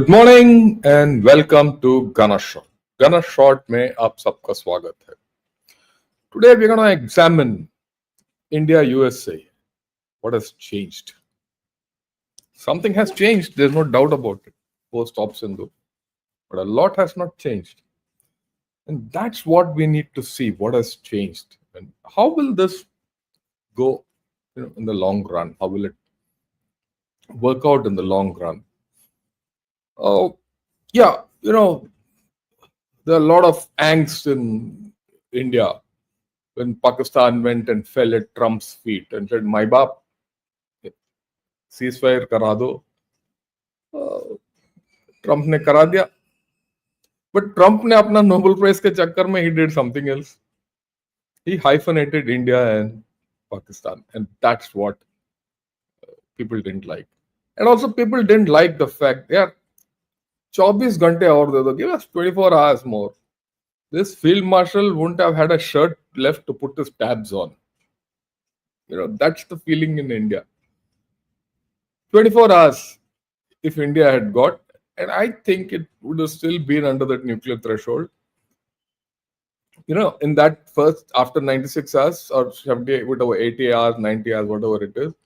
Good morning and welcome to गना shot. गना shot में आप सबका स्वागत है. Today we gonna examine India USA. What has changed? Something has changed, there's no doubt about it, post Op Sindhu, but a lot has not changed, and that's what we need to see. What has changed and how will this go, in the long run? How will it work out in the long run? Oh, yeah, there are a lot of angst in India when Pakistan went and fell at Trump's feet and said, "My bap, ceasefire करा दो." Trump ने करा दिया, but Trump ने अपना Nobel prize के चक्कर में he did something else. He hyphenated India and Pakistan, and that's what people didn't like. And also people didn't like the fact, yeah, 24 घंटे और दे दो, give us 24 hours more. This field marshal wouldn't have had a shirt left to put his tabs on. That's the feeling in India. 24 hours if India had got, and I think it would have still been under that nuclear threshold. In that first, after 96 hours or 70, whatever, 80 hours, 90 hours, whatever it is,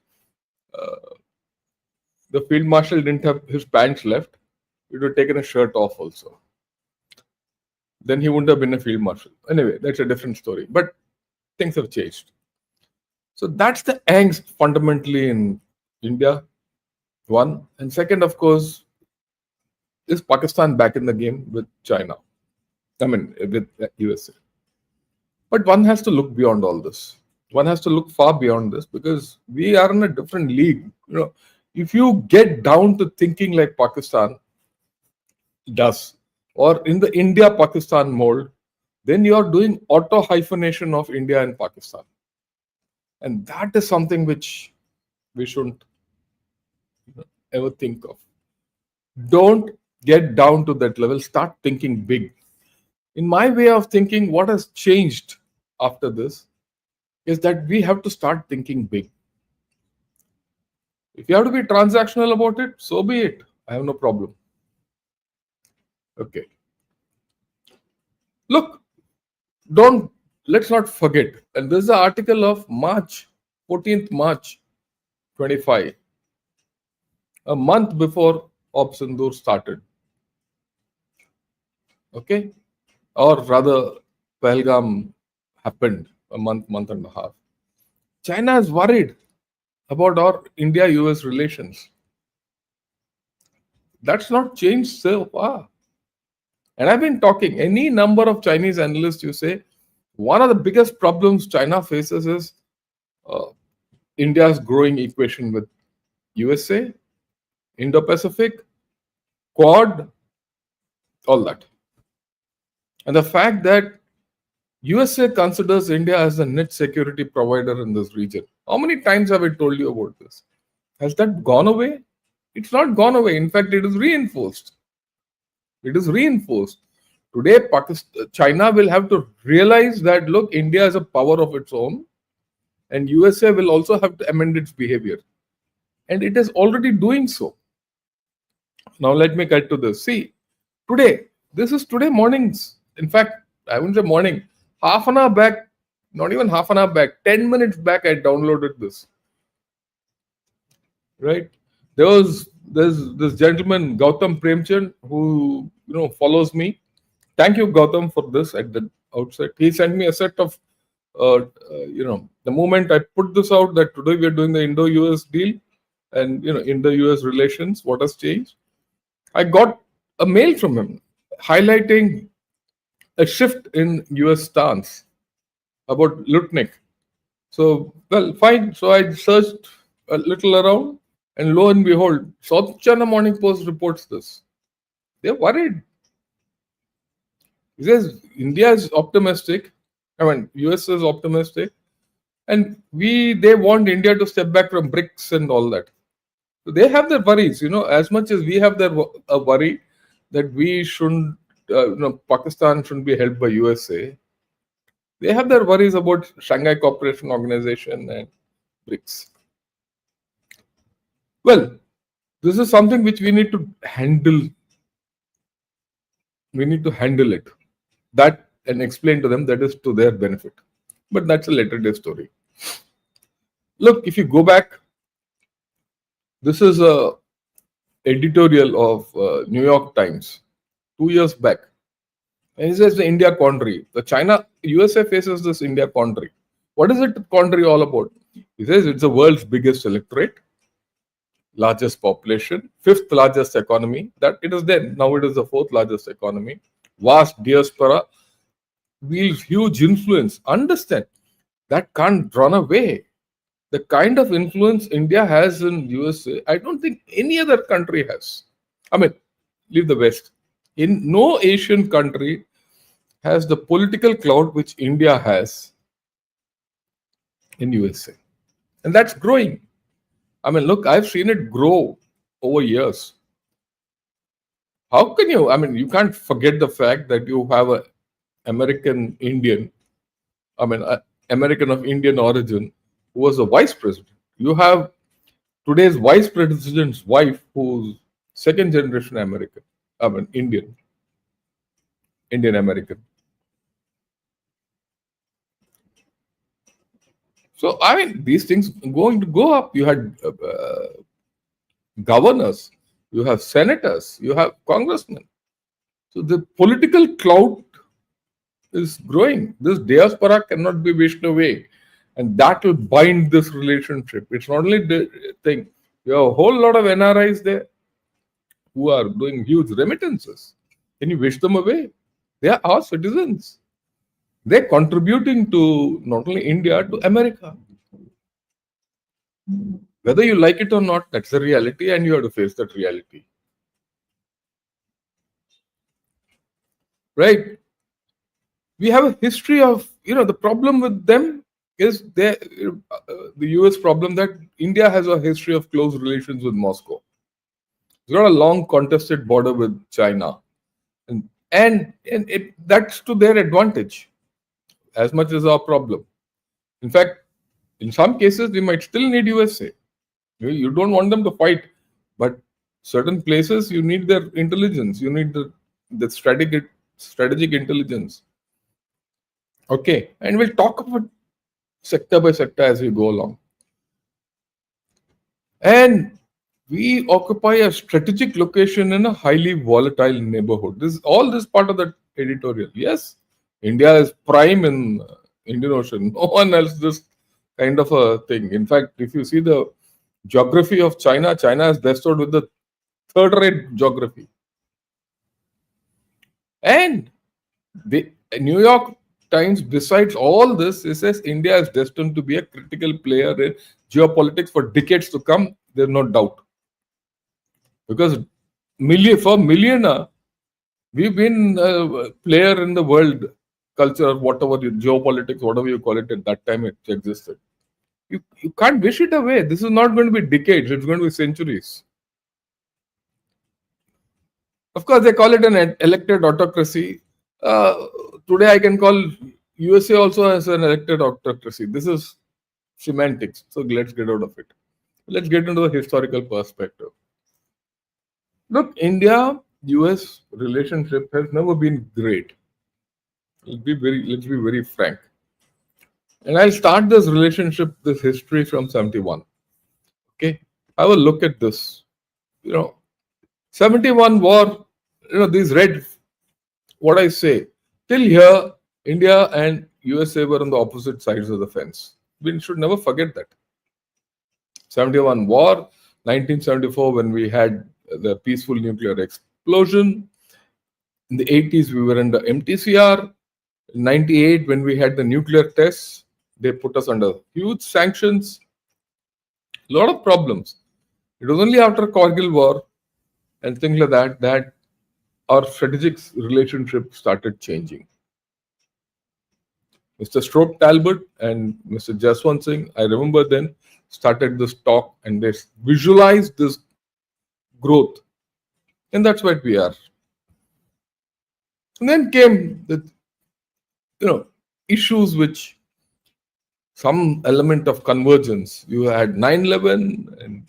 the field marshal didn't have his pants left. He would have taken a shirt off also. Then he wouldn't have been a field marshal. Anyway, that's a different story. But things have changed. So that's the angst fundamentally in India, one. And second, of course, is Pakistan back in the game with China? I mean, with USA. But one has to look beyond all this. One has to look far beyond this because we are in a different league. If you get down to thinking like Pakistan does, or in the India-Pakistan mold, then you are doing auto-hyphenation of India and Pakistan. And that is something which we shouldn't ever think of. Don't get down to that level. Start thinking big. In my way of thinking, what has changed after this is that we have to start thinking big. If you have to be transactional about it, so be it. I have no problem. Okay. Look, let's not forget, and this is the article of 14th March 25, a month before Op Sindhu started. Okay? Or rather, Pahalgam happened a month and a half. China is worried about our India-US relations. That's not changed so far. And I've been talking, any number of Chinese analysts, you say, one of the biggest problems China faces is India's growing equation with USA, Indo-Pacific, Quad, all that. And the fact that USA considers India as the net security provider in this region. How many times have I told you about this? Has that gone away? It's not gone away. In fact, it is reinforced. It is reinforced. Today, China will have to realize that, look, India is a power of its own, and USA will also have to amend its behavior. And it is already doing so. Now, let me get to this. See, this is today morning's. In fact, I wouldn't say morning. Half an hour back, not even half an hour back, 10 minutes back, I downloaded this. Right? There's this gentleman, Gautam Premchand, who follows me. Thank you, Gautam, for this at the outset. He sent me a set of, the moment I put this out that today we are doing the Indo-US deal and, Indo-US relations, what has changed. I got a mail from him highlighting a shift in US stance about Lutnick. So, well, fine. So I searched a little around, and lo and behold, South China Morning Post reports this. They're worried. He says India is optimistic. I mean, US is optimistic, and they want India to step back from BRICS and all that. So they have their worries. As much as we have a worry that we shouldn't, Pakistan shouldn't be held by USA. They have their worries about Shanghai Cooperation Organization and BRICS. Well, this is something which we need to handle we need to handle it. That and explain to them that is to their benefit. But that's a later day story. Look, if you go back, this is a editorial of New York Times 2 years back. And he says the India quandary. The China, USA faces this India quandary. What is it quandary all about? He says it's the world's biggest electorate, largest population, fifth largest economy. That it is then. Now it is the fourth largest economy. Vast diaspora, wields huge influence. Understand that can't run away. The kind of influence India has in USA, I don't think any other country has. I mean, leave the West. In no Asian country has the political clout which India has in USA. And that's growing. I mean, look, I've seen it grow over years. How can you? I mean, you can't forget the fact that you have an American Indian, American of Indian origin, who was a vice president. You have today's vice president's wife, who's second generation American, Indian American. So, I mean, these things going to go up. You had governors, you have senators, you have congressmen. So, the political clout is growing. This diaspora cannot be wished away. And that will bind this relationship. It's not only the thing. You have a whole lot of NRIs there who are doing huge remittances. Can you wish them away? They are our citizens. They're contributing to not only India, to America. Whether you like it or not, that's the reality, and you have to face that reality. Right? We have a history of, the problem with them is the US problem that India has a history of close relations with Moscow. It's got a long contested border with China. And that's to their advantage as much as our problem. In fact, in some cases, we might still need USA. You don't want them to fight, but certain places you need their intelligence. You need the strategic intelligence. Okay, and we'll talk about sector by sector as we go along. And we occupy a strategic location in a highly volatile neighborhood. This part of the editorial. Yes, India is prime in Indian Ocean. No one else this kind of a thing. In fact, if you see the geography of China, China is bestowed with the third-rate geography. And the New York Times, besides all this, it says India is destined to be a critical player in geopolitics for decades to come. There's no doubt. Because for millennia, we've been a player in the world culture, whatever, geopolitics, whatever you call it, at that time it existed. You can't wish it away. This is not going to be decades, it's going to be centuries. Of course, they call it an elected autocracy. Today, I can call USA also as an elected autocracy. This is semantics. So let's get out of it. Let's get into the historical perspective. Look, India-US relationship has never been great. Let's be very frank. And I'll start this relationship, this history from 71. Okay, have a look at this. 71 war. These red. What I say till here, India and USA were on the opposite sides of the fence. We should never forget that. 71 war, 1974 when we had the peaceful nuclear explosion. In the 80s, we were under MTCR. In 98, when we had the nuclear tests, they put us under huge sanctions. A lot of problems. It was only after Kargil war and things like that our strategic relationship started changing. Mr. Stroke Talbot and Mr. Jaswant Singh, I remember then, started this talk and they visualized this growth. And that's what we are. And then came the issues which some element of convergence. You had 9/11 and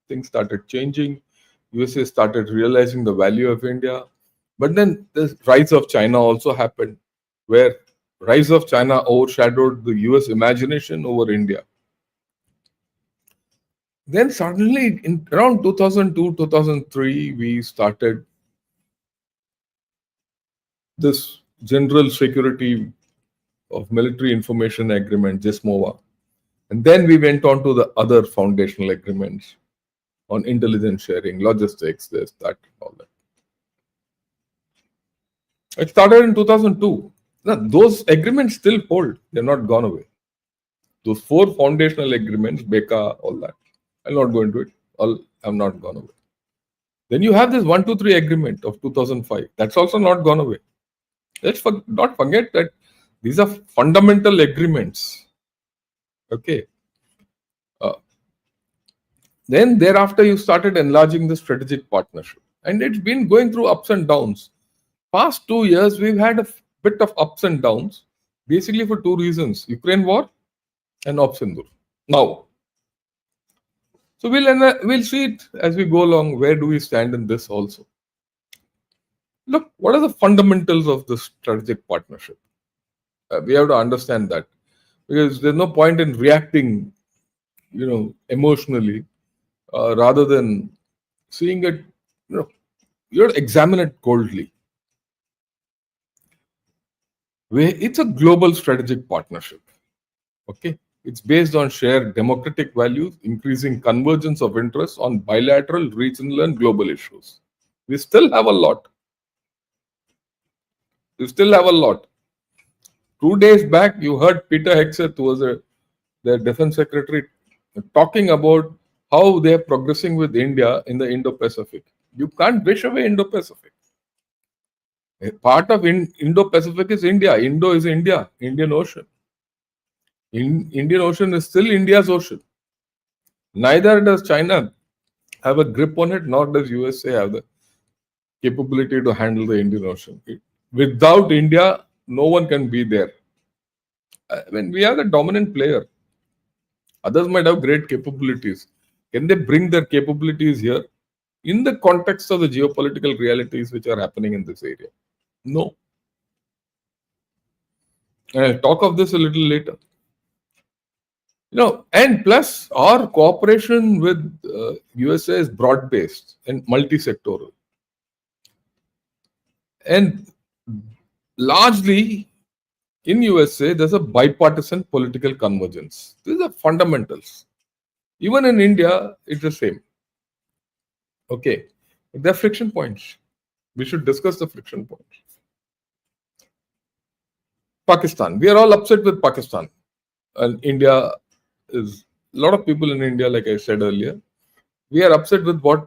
things started changing. USA started realizing the value of India. But then the rise of China also happened, where rise of China overshadowed the US imagination over India. Then suddenly, in around 2002, 2003, we started this General Security of Military Information Agreement, GESMOA. And then we went on to the other foundational agreements on intelligence sharing, logistics, this, that, all that. It started in 2002. Now, those agreements still hold. They're not gone away. Those four foundational agreements, BECA, all that. I'll not go into it. All have not gone away. Then you have this 123 agreement of 2005. That's also not gone away. Let's not forget that these are fundamental agreements. Okay. Then thereafter, you started enlarging the strategic partnership. And it's been going through ups and downs. Past 2 years, we've had a bit of ups and downs, basically for two reasons: Ukraine war and Op Sindur. Now, so we'll see it as we go along. Where do we stand in this also? Look, what are the fundamentals of this strategic partnership? We have to understand that, because there's no point in reacting, emotionally, rather than seeing it. You have to examine it coldly. It's a global strategic partnership. Okay, it's based on shared democratic values, increasing convergence of interests on bilateral, regional, and global issues. We still have a lot. 2 days back, you heard Peter Hegseth, who was their defense secretary, talking about how they are progressing with India in the Indo-Pacific. You can't wish away Indo-Pacific. A part of Indo-Pacific is India. Indo is India, Indian Ocean. Indian Ocean is still India's ocean. Neither does China have a grip on it, nor does USA have the capability to handle the Indian Ocean. Without India, no one can be there. We are the dominant player. Others might have great capabilities. Can they bring their capabilities here in the context of the geopolitical realities which are happening in this area? No. And I'll talk of this a little later. And plus our cooperation with USA is broad-based and multi-sectoral. And largely in USA, there's a bipartisan political convergence. These are fundamentals. Even in India, it's the same. Okay. There are friction points. We should discuss the friction points. Pakistan. We are all upset with Pakistan. And India is, a lot of people in India, like I said earlier, we are upset with what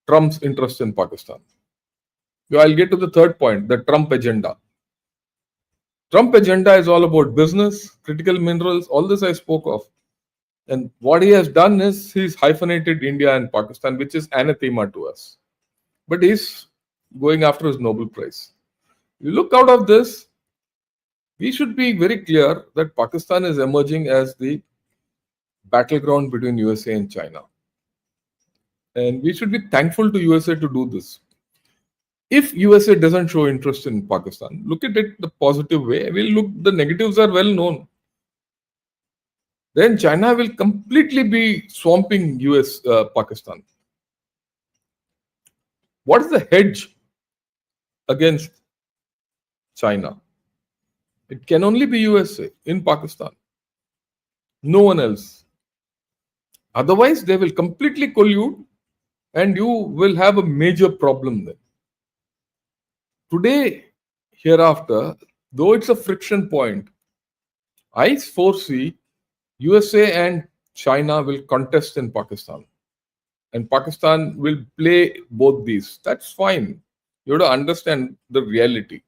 Trump's interest in Pakistan. I'll get to the third point, the Trump agenda. Trump agenda is all about business, critical minerals, all this I spoke of. And what he has done is he's hyphenated India and Pakistan, which is anathema to us. But he's going after his Nobel Prize. You look out of this, we should be very clear that Pakistan is emerging as the battleground between USA and China. And we should be thankful to USA to do this. If USA doesn't show interest in Pakistan, look at it the positive way. The negatives are well known. Then China will completely be swamping Pakistan. What is the hedge against China? It can only be USA in Pakistan. No one else. Otherwise, they will completely collude and you will have a major problem then. Today, hereafter, though it's a friction point, I foresee USA and China will contest in Pakistan. And Pakistan will play both these. That's fine. You have to understand the reality.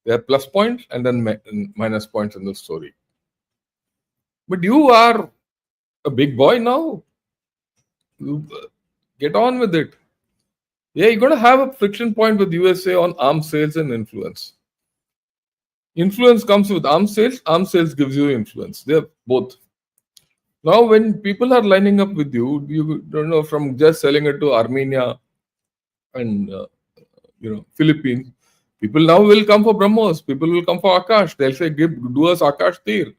There are plus points and then minus points in the story. But you are a big boy now. You get on with it. Yeah, you're going to have a friction point with USA on arms sales and influence. Influence comes with arms sales gives you influence. They're both. Now, when people are lining up with you, you don't know, from just selling it to Armenia and Philippines. People now will come for BrahMos. People will come for Akash. They'll say, do us Akash Tir.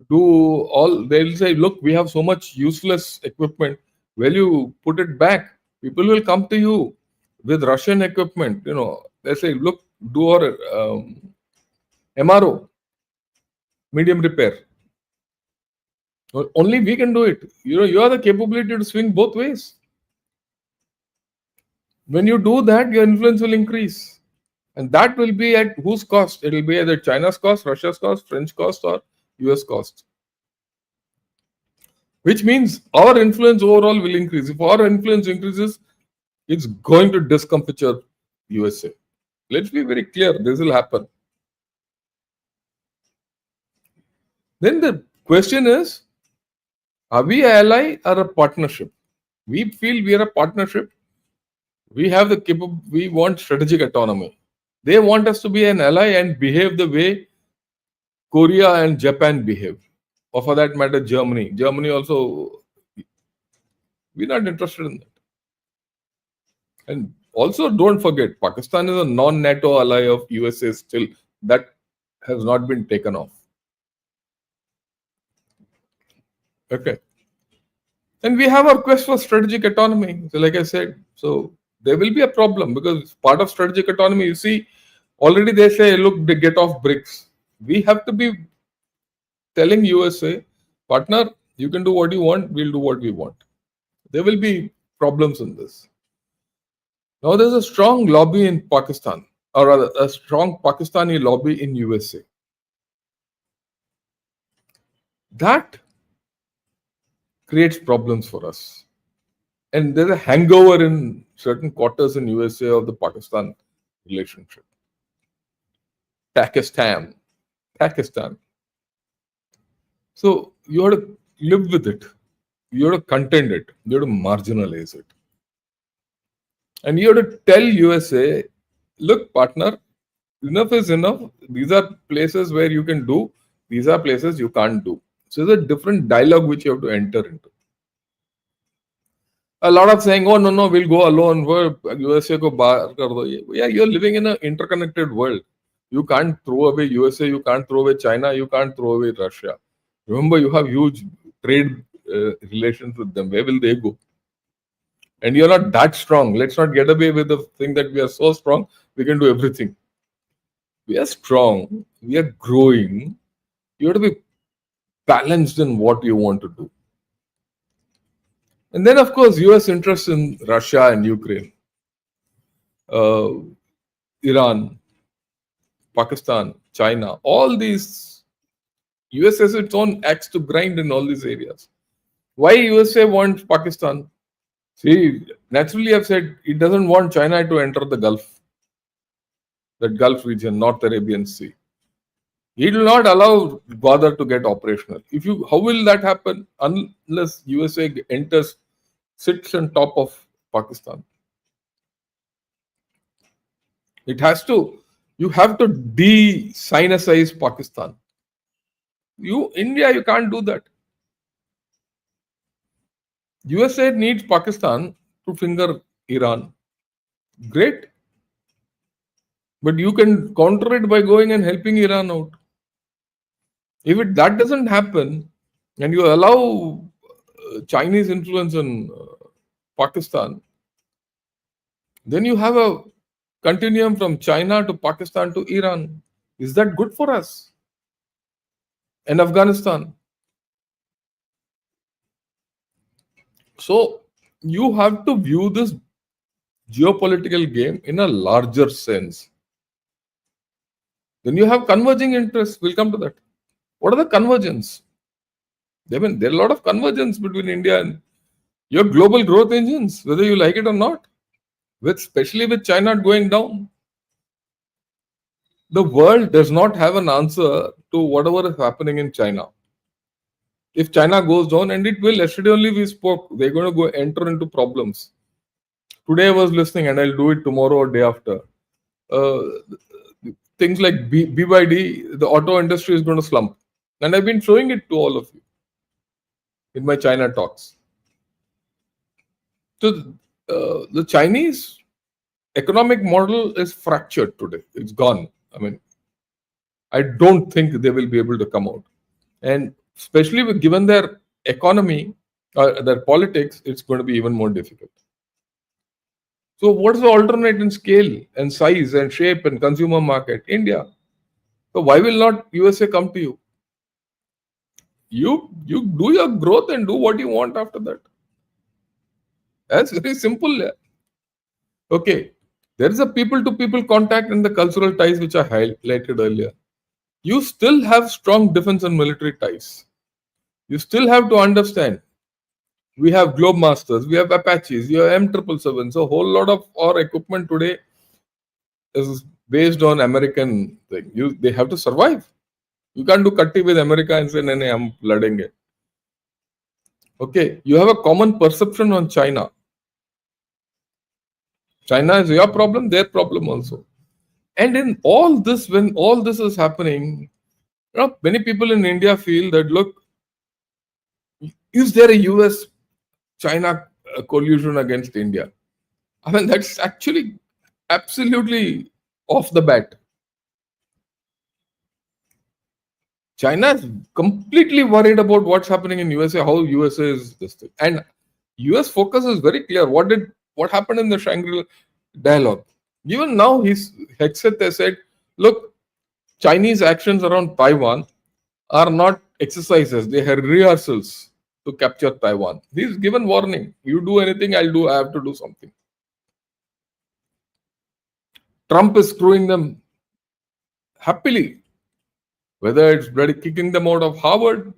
They'll say, look, we have so much useless equipment. Will you put it back? People will come to you with Russian equipment. They say, look, do our MRO, medium repair. Only we can do it. You have the capability to swing both ways. When you do that, your influence will increase. And that will be at whose cost? It will be either China's cost, Russia's cost, French cost, or US cost. Which means our influence overall will increase. If our influence increases, it's going to discomfiture USA. Let's be very clear, this will happen. Then the question is, are we an ally or a partnership? We feel we are a partnership. We have we want strategic autonomy. They want us to be an ally and behave the way Korea and Japan behave. Or for that matter, Germany. Germany also, we're not interested in that. And also don't forget, Pakistan is a non-NATO ally of USA still. That has not been taken off. Okay. And we have our quest for strategic autonomy. So like I said, so there will be a problem because part of strategic autonomy, you see, already they say, look, they get off BRICS. We have to be telling USA, partner, you can do what you want, we'll do what we want. There will be problems in this. Now there's a strong lobby in Pakistan, or rather a strong Pakistani lobby in USA. That creates problems for us. And there's a hangover in certain quarters in USA of the Pakistan relationship. Pakistan. So you have to live with it. You have to contend it. You have to marginalize it. And you have to tell USA, look, partner, enough is enough. These are places where you can do. These are places you can't do. So there's a different dialogue which you have to enter into. A lot of saying, oh, no, we'll go alone. USA ko bahar kar do. Yeah, you're living in an interconnected world. You can't throw away USA, you can't throw away China, you can't throw away Russia. Remember, you have huge trade relations with them. Where will they go? And you're not that strong. Let's not get away with the thing that we are so strong, we can do everything. We are strong. We are growing. You have to be balanced in what you want to do. And then, of course, US interest in Russia and Ukraine, Iran, Pakistan, China, all these, US has its own axe to grind in all these areas. Why USA wants Pakistan? See, naturally I've said it doesn't want China to enter the Gulf, that Gulf region, North Arabian Sea. It will not allow bother to get operational. How will that happen? Unless USA sits on top of Pakistan. You have to de-Sinicize Pakistan. India, you can't do that. USA needs Pakistan to finger Iran. Great. But you can counter it by going and helping Iran out. If that doesn't happen, and you allow Chinese influence in Pakistan, then you have a continuum from China to Pakistan to Iran. Is that good for us? And Afghanistan. So you have to view this geopolitical game in a larger sense. Then you have converging interests. We'll come to that. What are the convergence? There are a lot of convergence between India and your global growth engines, whether you like it or not, especially with China going down. The world does not have an answer to whatever is happening in China. If China goes down, and it will, yesterday only we spoke, they're going to go enter into problems. Today I was listening, and I'll do it tomorrow or day after. Things like BYD, the auto industry is going to slump. And I've been showing it to all of you in my China talks. So the Chinese economic model is fractured today. It's gone. I mean, I don't think they will be able to come out. And especially given their economy, their politics, it's going to be even more difficult. So what's the alternate in scale and size and shape and consumer market? India. So why will not USA come to you? You do your growth and do what you want after that. That's very simple. Yeah. Okay. There is a people-to-people contact and the cultural ties which I highlighted earlier. You still have strong defense and military ties. You still have to understand. We have Globemasters, we have Apaches, you have M777. So a whole lot of our equipment today is based on American thing. They have to survive. You can't do cutty with America and say, "Nene, I'm flooding it." Okay, you have a common perception on China. China is your problem, their problem also. And in all this, when all this is happening, many people in India feel that, look, is there a US China collusion against India? I mean, that's actually absolutely off the bat. China is completely worried about what's happening in USA, how USA is this thing. And US focus is very clear. What happened in the Shangri-La dialogue? Even now, his headset has said, look, Chinese actions around Taiwan are not exercises, they are rehearsals to capture Taiwan. He's given warning. You do anything, I have to do something. Trump is screwing them happily. Whether it's bloody kicking them out of Harvard,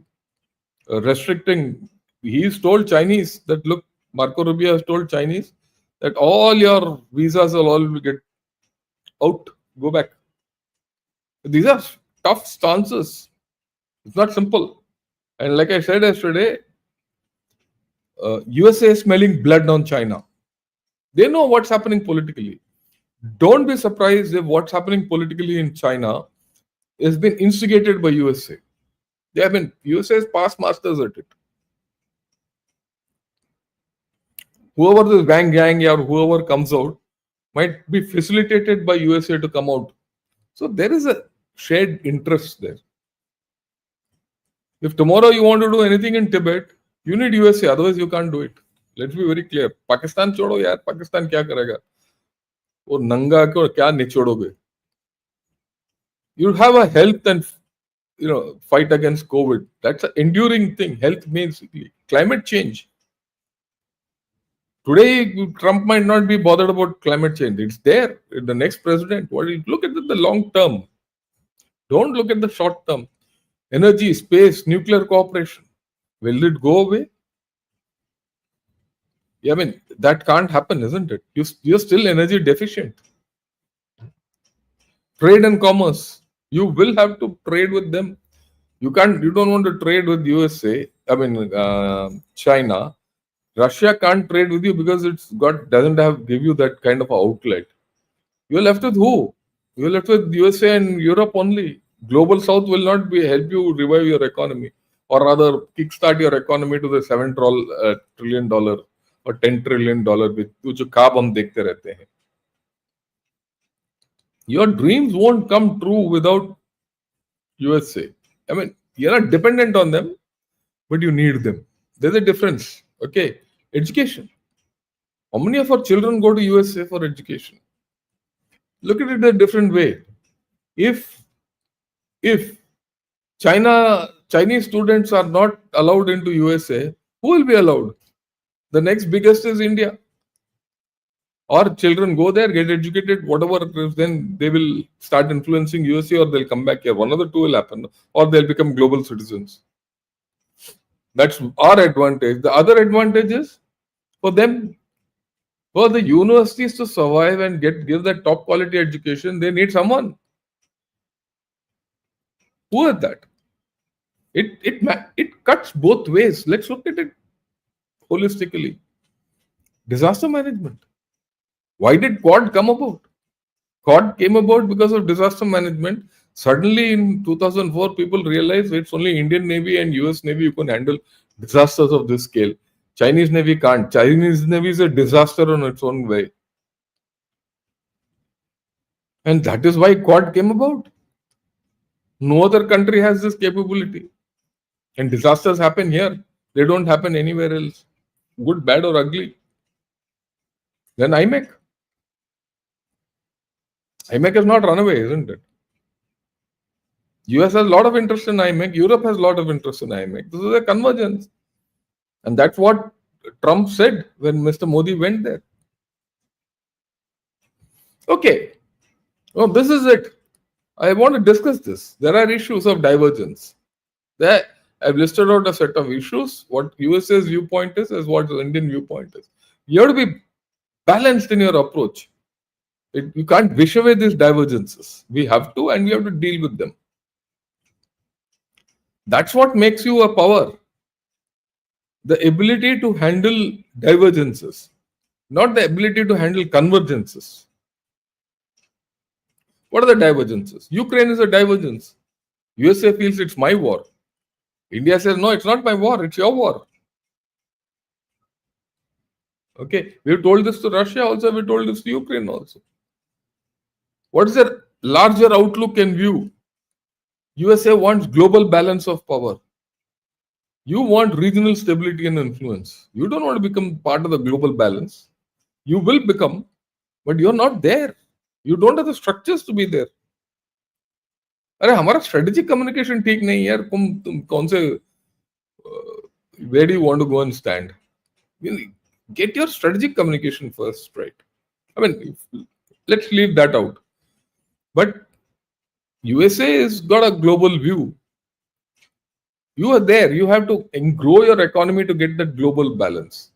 restricting, he's told Chinese that, look, Marco Rubio has told Chinese that all your visas will all get out, go back. These are tough stances. It's not simple. And like I said yesterday, USA is smelling blood on China. They know what's happening politically. Don't be surprised if what's happening politically in China has been instigated by USA. USA is past masters at it. Whoever this gang or whoever comes out might be facilitated by USA to come out. So there is a shared interest there. If tomorrow you want to do anything in Tibet, you need USA, otherwise you can't do it. Let's be very clear. Pakistan छोड़ो यार, Pakistan क्या करेगा? वो नंगा को क्या निचोड़ोगे? You have a health and fight against COVID. That's an enduring thing. Health means climate change. Today, Trump might not be bothered about climate change. It's there. The next president. Look at the long term. Don't look at the short term. Energy, space, nuclear cooperation. Will it go away? I mean, that can't happen, isn't it? You're still energy deficient. Trade and commerce. You will have to trade with them. You don't want to trade with USA. I mean, China. Russia can't trade with you because doesn't give you that kind of outlet. You're left with who? You're left with USA and Europe only. Global South will not help you revive your economy, or rather kickstart your economy to the $7 trillion or $10 trillion with जो खाब हम देखते रहते हैं. Your dreams won't come true without USA. I mean, you're not dependent on them, but you need them. There's a difference. Okay, education. How many of our children go to USA for education? Look at it a different way. If Chinese students are not allowed into USA, who will be allowed? The next biggest is India. Or children go there, get educated, whatever, then they will start influencing USA or they'll come back here. One of the two will happen. Or they'll become global citizens. That's our advantage. The other advantage is for them, for the universities to survive and give that top quality education, they need someone. Who is that? It cuts both ways. Let's look at it holistically. Disaster management. Why did Quad come about? Quad came about because of disaster management. Suddenly in 2004, people realized it's only Indian Navy and US Navy who can handle disasters of this scale. Chinese Navy can't. Chinese Navy is a disaster on its own way. And that is why Quad came about. No other country has this capability. And disasters happen here. They don't happen anywhere else. Good, bad, or ugly. Then IMEC. IMEC has not run away, isn't it? US has a lot of interest in IMEC. Europe has a lot of interest in IMEC. This is a convergence. And that's what Trump said when Mr. Modi went there. Okay. Oh, this is it. I want to discuss this. There are issues of divergence. There, I've listed out a set of issues. What USA's viewpoint is what the Indian viewpoint is. You have to be balanced in your approach. You can't wish away these divergences. We have to, and we have to deal with them. That's what makes you a power. The ability to handle divergences, not the ability to handle convergences. What are the divergences? Ukraine is a divergence. USA feels it's my war. India says, no, it's not my war, it's your war. Okay, we told this to Russia also, we told this to Ukraine also. What is their larger outlook and view? USA wants global balance of power. You want regional stability and influence. You don't want to become part of the global balance. You will become, but you're not there. You don't have the structures to be there. अरे हमारा strategic communication ठीक नहीं यार तुम कौन से where do you want to go and stand? Get your strategic communication first right. I mean, let's leave that out. But USA has got a global view. You are there. You have to grow your economy to get that global balance.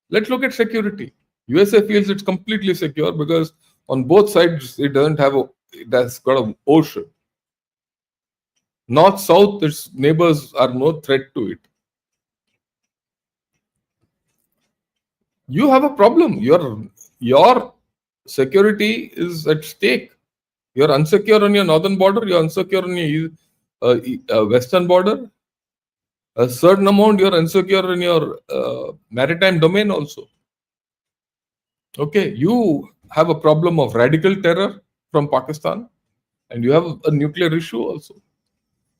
Let's look at security. USA feels it's completely secure because on both sides it has got an ocean. North, south, its neighbors are no threat to it. You have a problem. Your security is at stake. You're unsecure on your northern border. You're unsecure on your western border. A certain amount you're insecure in your maritime domain also. Okay, you have a problem of radical terror from Pakistan, and you have a nuclear issue also.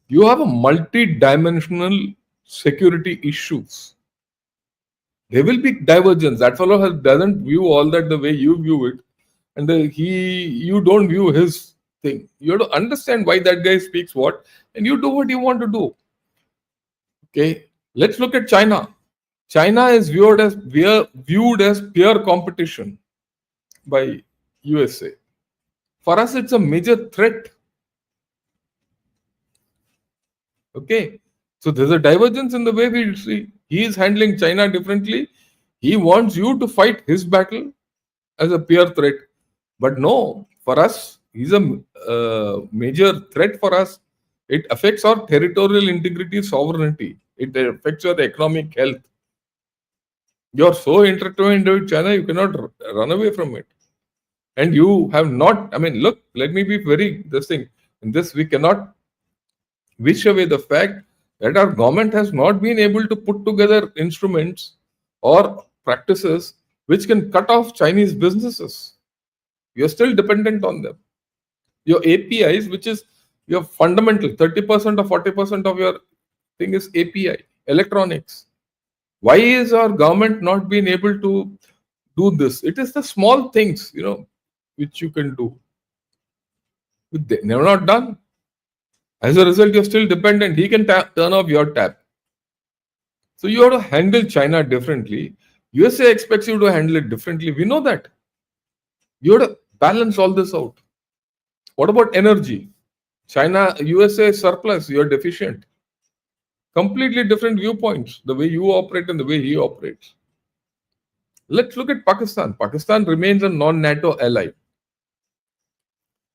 You have a multi-dimensional security issues. There will be divergence. That fellow doesn't view all that the way you view it, and you don't view his thing. You have to understand why that guy speaks what, and you do what you want to do. Okay, let's look at China. China is viewed as peer competition by USA. For us, it's a major threat. Okay, so there's a divergence in the way we see. He is handling China differently. He wants you to fight his battle as a peer threat. But no, for us, he's a major threat for us. It affects our territorial integrity, sovereignty. It affects your economic health. You're so intertwined with China, you cannot run away from it. And you have not, I mean, look, let me be very, in this we cannot wish away the fact that our government has not been able to put together instruments or practices which can cut off Chinese businesses. You're still dependent on them. Your APIs, which is your fundamental, 30% or 40% of your thing is API, electronics. Why is our government not being able to do this? It is the small things, which you can do. They never not done. As a result, you're still dependent. He can turn off your tap. So you have to handle China differently. USA expects you to handle it differently. We know that. You have to balance all this out. What about energy? China, USA surplus, you're deficient. Completely different viewpoints, the way you operate and the way he operates. Let's look at Pakistan. Pakistan remains a non-NATO ally.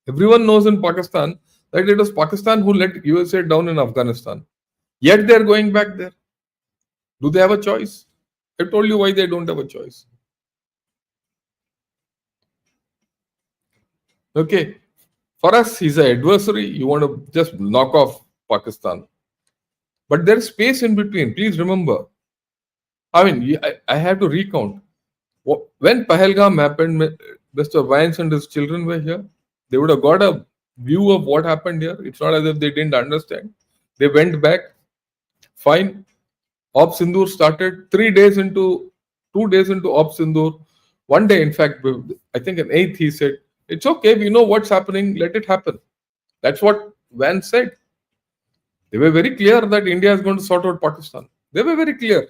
Everyone knows in Pakistan that it was Pakistan who let USA down in Afghanistan. Yet they're going back there. Do they have a choice? I told you why they don't have a choice. Okay. For us, he's an adversary. You want to just knock off Pakistan. But there's space in between. Please remember. I mean, I have to recount. When Pahalgam happened, Mr. Vance and his children were here. They would have got a view of what happened here. It's not as if they didn't understand. They went back. Fine. Op Sindoor started 3 days into, 2 days into Op Sindoor. One day, in fact, I think an eighth, he said, "It's okay. We know what's happening. Let it happen." That's what Vance said. They were very clear that India is going to sort out Pakistan. They were very clear.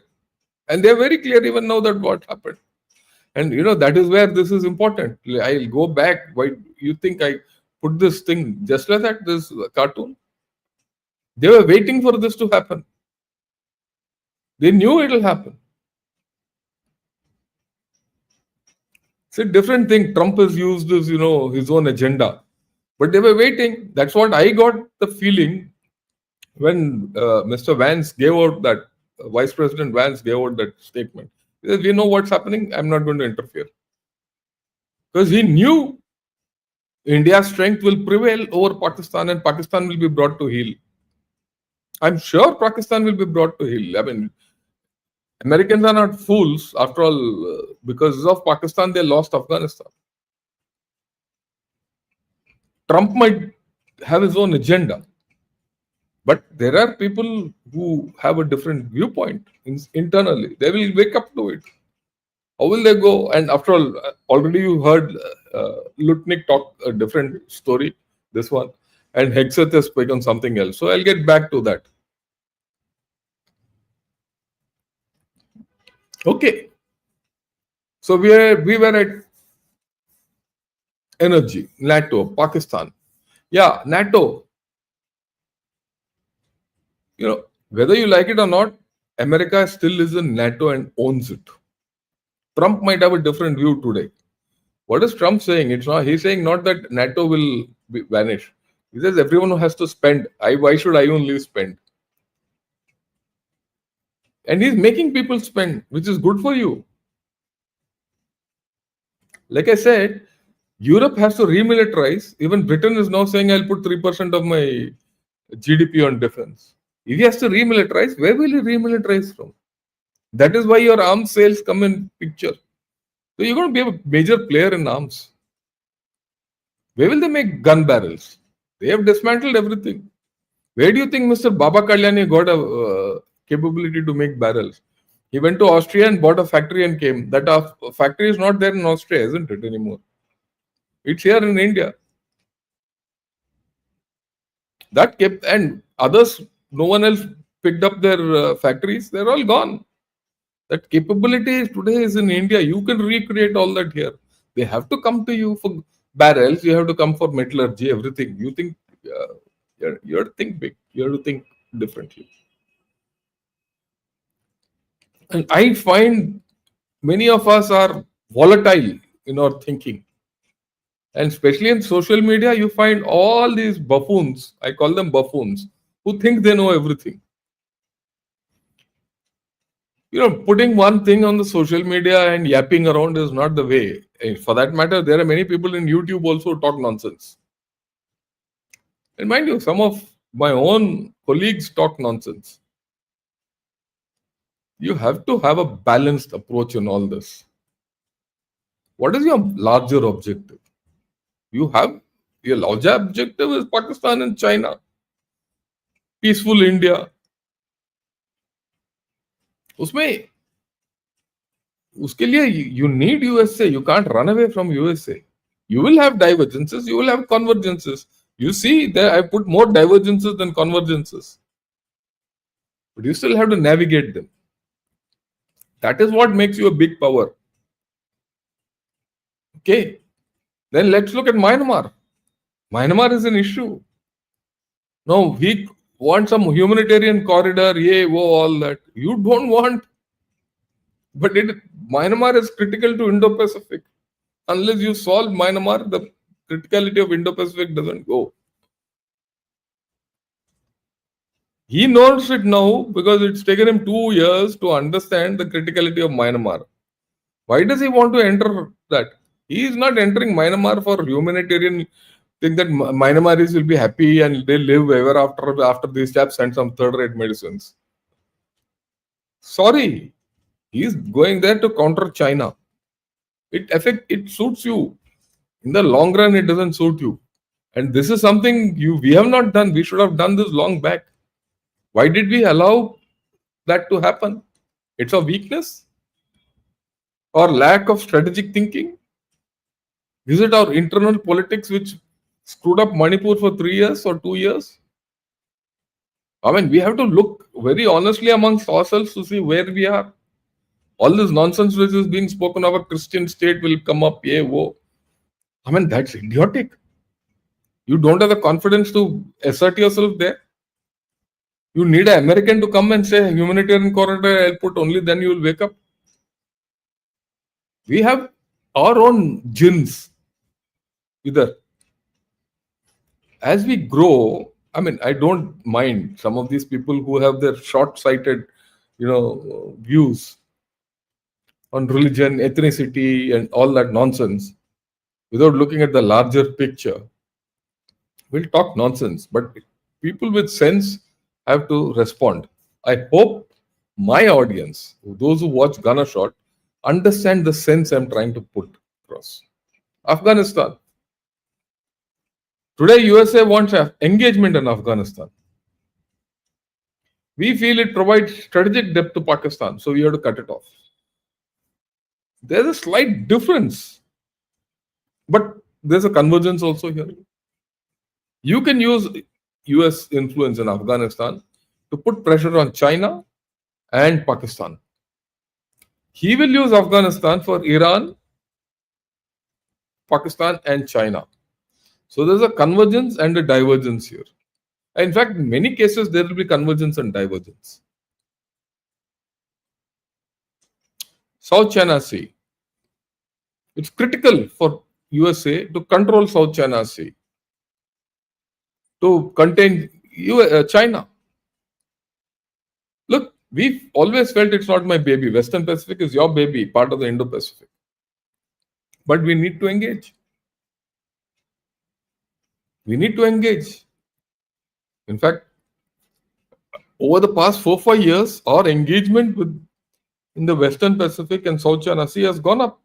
And they're very clear even now that what happened. And that is where this is important. I'll go back. Why you think I put this thing just like that, this cartoon? They were waiting for this to happen. They knew it will happen. It's a different thing. Trump has used this, his own agenda. But they were waiting. That's what I got the feeling when Mr. Vance gave out that, Vice President Vance gave out that statement. He says, "We know what's happening. I'm not going to interfere." Because he knew India's strength will prevail over Pakistan and Pakistan will be brought to heel. I'm sure Pakistan will be brought to heel. I mean, Americans are not fools. After all, because of Pakistan, they lost Afghanistan. Trump might have his own agenda. But there are people who have a different viewpoint internally. They will wake up to it. How will they go? And after all, already you heard Lutnick talk a different story, this one. And Hegseth has spoken something else. So I'll get back to that. Okay. So we were at energy, NATO, Pakistan. Yeah, NATO. Whether you like it or not, America still is in NATO and owns it. Trump might have a different view today. What is Trump saying? He's saying not that NATO will vanish. He says everyone has to spend. Why should I only spend? And he's making people spend, which is good for you. Like I said, Europe has to remilitarize. Even Britain is now saying I'll put 3% of my GDP on defense. If he has to remilitarize, where will he remilitarize from? That is why your arms sales come in picture. So you're going to be a major player in arms. Where will they make gun barrels? They have dismantled everything. Where do you think Mr. Baba Kalyani got a capability to make barrels? He went to Austria and bought a factory and came. That factory is not there in Austria, isn't it anymore? It's here in India. That kept, and others, no one else picked up their factories. They're all gone. That capability today is in India. You can recreate all that here. They have to come to you for barrels. You have to come for metallurgy, everything. You think you have to think big. You have to think differently. And I find many of us are volatile in our thinking. And especially in social media, you find all these buffoons, I call them buffoons, who think they know everything. Putting one thing on the social media and yapping around is not the way. For that matter, there are many people in YouTube also who talk nonsense. And mind you, some of my own colleagues talk nonsense. You have to have a balanced approach in all this. What is your larger objective? Your larger objective is Pakistan and China. Peaceful India. उसके लिए you need USA. You can't run away from USA. You will have divergences. You will have convergences. You see, there I put more divergences than convergences. But you still have to navigate them. That is what makes you a big power. Okay. Then let's look at Myanmar. Myanmar is an issue. No, we want some humanitarian corridor, all that. You don't want. But Myanmar is critical to Indo-Pacific. Unless you solve Myanmar, the criticality of Indo-Pacific doesn't go. He knows it now because it's taken him 2 years to understand the criticality of Myanmar. Why does he want to enter that? He is not entering Myanmar for humanitarian thing that Myanmaris will be happy and they live ever after these chaps send some third-rate medicines. Sorry, he is going there to counter China. It suits you. In the long run, it doesn't suit you. And this is something we have not done. We should have done this long back. Why did we allow that to happen? It's a weakness or lack of strategic thinking? Is it our internal politics which screwed up Manipur for 3 years or 2 years? I mean, we have to look very honestly amongst ourselves to see where we are. All this nonsense which is being spoken of a Christian state will come up, yeah, whoa. I mean, that's idiotic. You don't have the confidence to assert yourself there. You need an American to come and say humanitarian corridor I'll put, only then you will wake up. We have our own gins either. As we grow, I mean, I don't mind some of these people who have their short-sighted, views on religion, ethnicity, and all that nonsense, without looking at the larger picture. We'll talk nonsense, but people with sense have to respond. I hope my audience, those who watch Gunner Shot, understand the sense I'm trying to put across. Afghanistan. Today, USA wants engagement in Afghanistan. We feel it provides strategic depth to Pakistan, so we have to cut it off. There's a slight difference, but there's a convergence also here. You can use US influence in Afghanistan to put pressure on China and Pakistan. He will use Afghanistan for Iran, Pakistan, and China. So there's a convergence and a divergence here. In fact, in many cases, there will be convergence and divergence. South China Sea. It's critical for USA to control South China Sea, to contain China. Look, we've always felt it's not my baby. Western Pacific is your baby, part of the Indo-Pacific. But we need to engage. We need to engage. In fact, over the past 4-5 years, our engagement in the Western Pacific and South China Sea has gone up.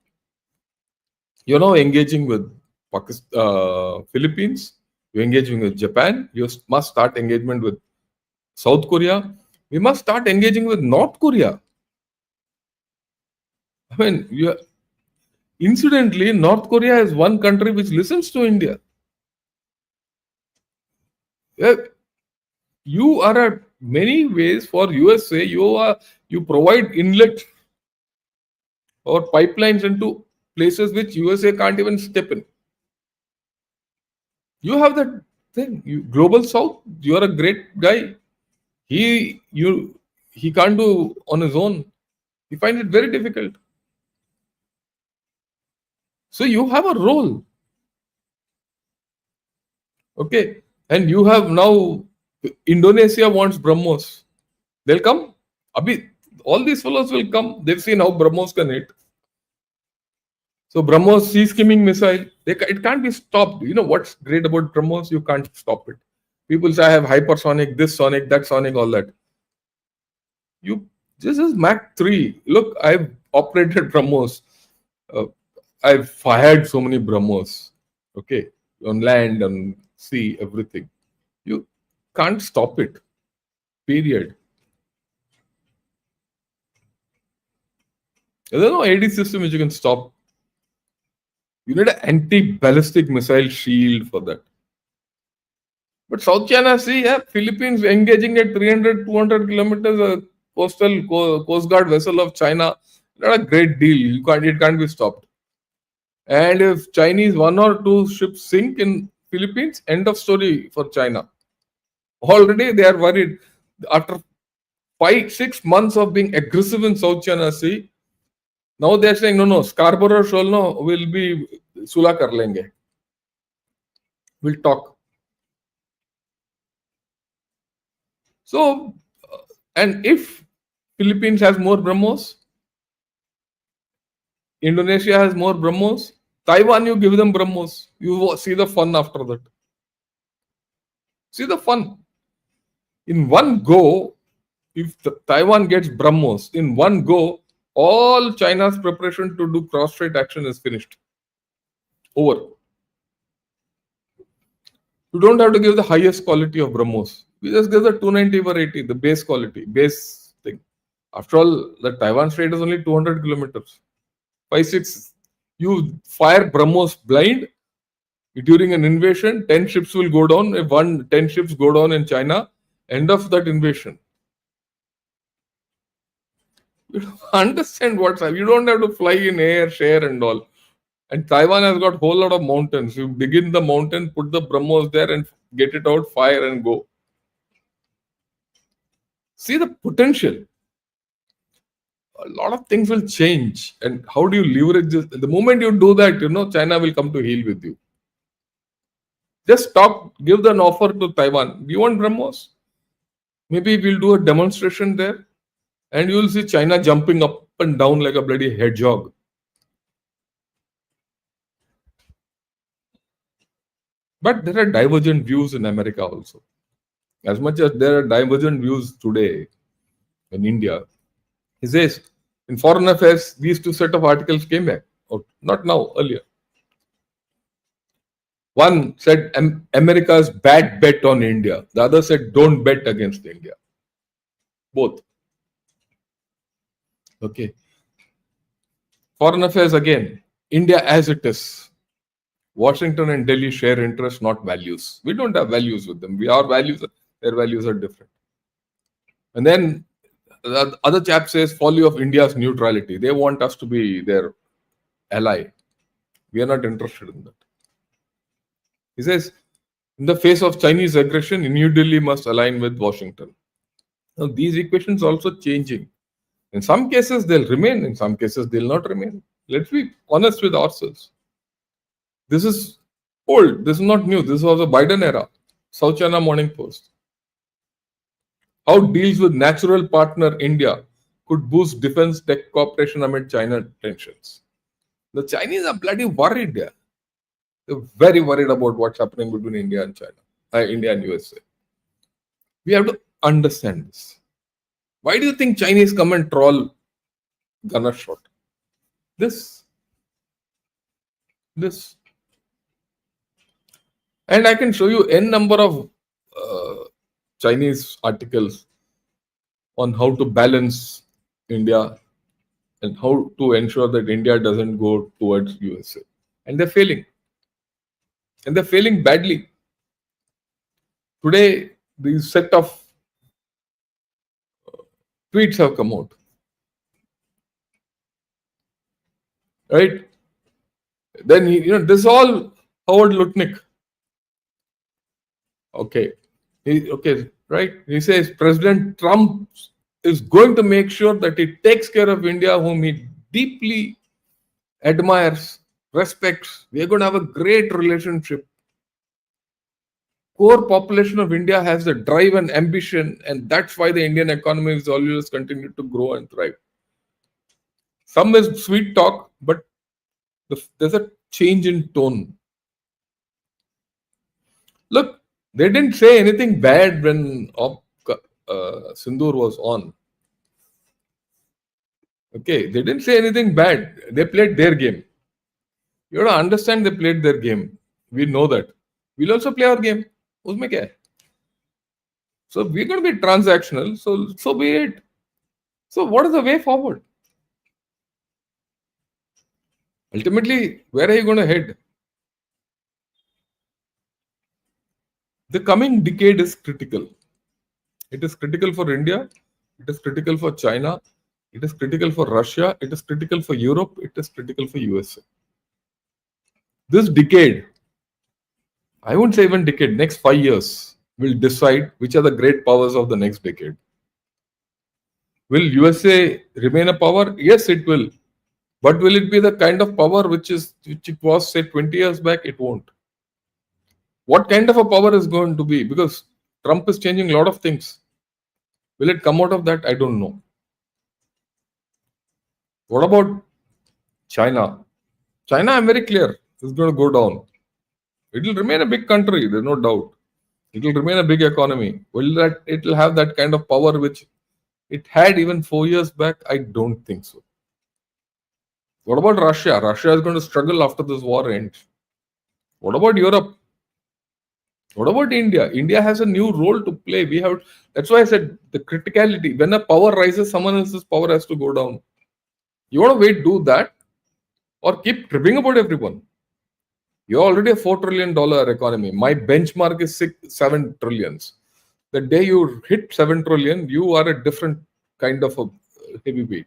You're now engaging with Philippines. You're engaging with Japan. You must start engagement with South Korea. We must start engaging with North Korea. I mean, incidentally, North Korea is one country which listens to India. You are at many ways for USA. You provide inlet or pipelines into places which USA can't even step in. You have that thing. Global South. You are a great guy. He can't do on his own. He finds it very difficult. So you have a role. Okay. And you have now, Indonesia wants BrahMos. They'll come. All these fellows will come. They've seen how BrahMos can hit. So BrahMos sea skimming missile, it can't be stopped. You know what's great about BrahMos? You can't stop it. People say I have hypersonic, this sonic, that sonic, all that. This is Mach 3. Look, I've operated BrahMos. I've fired so many BrahMos. Okay, on land, on sea, everything. You can't stop it. Period. There's no AD system which you can stop. You need an anti-ballistic missile shield for that. But South China Sea, Philippines engaging at 300, 200 kilometers, a coastal coast guard vessel of China, not a great deal. It can't be stopped. And if Chinese 1 or 2 ships sink in Philippines, end of story for China. Already they are worried. After 5-6 months of being aggressive in South China Sea, now they are saying, no, Scarborough Shoal will be Sula kar lenge. We'll talk. So, and if Philippines has more BrahMos, Indonesia has more BrahMos, Taiwan, you give them BrahMos. You see the fun after that. See the fun. In one go, if Taiwan gets BrahMos, in one go, all China's preparation to do cross-strait action is finished. Over. You don't have to give the highest quality of BrahMos. We just give the 290/80, the base quality, base thing. After all, the Taiwan Strait is only 200 kilometers. 5, 6. You fire BrahMos blind during an invasion, 10 ships will go down. If 10 ships go down in China, end of that invasion. You don't understand what's happening. You don't have to fly in air, share, and all. And Taiwan has got a whole lot of mountains. You begin the mountain, put the BrahMos there, and get it out, fire, and go. See the potential. A lot of things will change. And how do you leverage this? The moment you do that, China will come to heel with you. Just stop, give an offer to Taiwan. Do you want BrahMos? Maybe we'll do a demonstration there, and you'll see China jumping up and down like a bloody hedgehog. But there are divergent views in America also. As much as there are divergent views today in India, he says in foreign affairs, these two set of articles came back. Or not now, earlier. One said America's bad bet on India. The other said don't bet against India. Both. Okay. Foreign affairs again. India as it is. Washington and Delhi share interests, not values. We don't have values with them. Our values, their values are different. And then the other chap says folly of India's neutrality. They want us to be their ally. We are not interested in that. He says, in the face of Chinese aggression, New Delhi must align with Washington. Now, these equations are also changing. In some cases, they'll remain. In some cases, they'll not remain. Let's be honest with ourselves. This is old. This is not new. This was a Biden era. South China Morning Post. How deals with natural partner India could boost defense tech cooperation amid China tensions. The Chinese are bloody worried there. They're very worried about what's happening between India and China, India and USA. We have to understand this. Why do you think Chinese come and troll gunner shot? This. And I can show you n number of Chinese articles on how to balance India and how to ensure that India doesn't go towards USA. And they're failing. And they're failing badly. Today, these set of tweets have come out. Right? Then, this is all Howard Lutnick. Okay. Right? He says President Trump is going to make sure that he takes care of India, whom he deeply admires, respects. We are going to have a great relationship. Core population of India has the drive and ambition, and that's why the Indian economy is always continued to grow and thrive. Some is sweet talk, but there's a change in tone. Look, they didn't say anything bad when Sindoor was on. Okay, they didn't say anything bad. They played their game. You have to understand they played their game. We know that. We'll also play our game. Usme kya hai? So we're going to be transactional. So be it. So what is the way forward? Ultimately, where are you going to head? The coming decade is critical. It is critical for India. It is critical for China. It is critical for Russia. It is critical for Europe. It is critical for USA. This decade, I wouldn't say even decade, next 5 years will decide which are the great powers of the next decade. Will USA remain a power? Yes, it will. But will it be the kind of power which it was, say, 20 years back? It won't. What kind of a power is going to be? Because Trump is changing a lot of things. Will it come out of that? I don't know. What about China? China, I'm very clear, is going to go down. It will remain a big country, there's no doubt. It will remain a big economy. It will have that kind of power which it had even 4 years back? I don't think so. What about Russia? Russia is going to struggle after this war ends. What about Europe? What about India? India has a new role to play. We have That's why I said the criticality. When a power rises, someone else's power has to go down. You want to wait, do that, or keep tripping about everyone. You're already a $4 trillion economy. My benchmark is 7 trillions. The day you hit 7 trillion, you are a different kind of a heavyweight.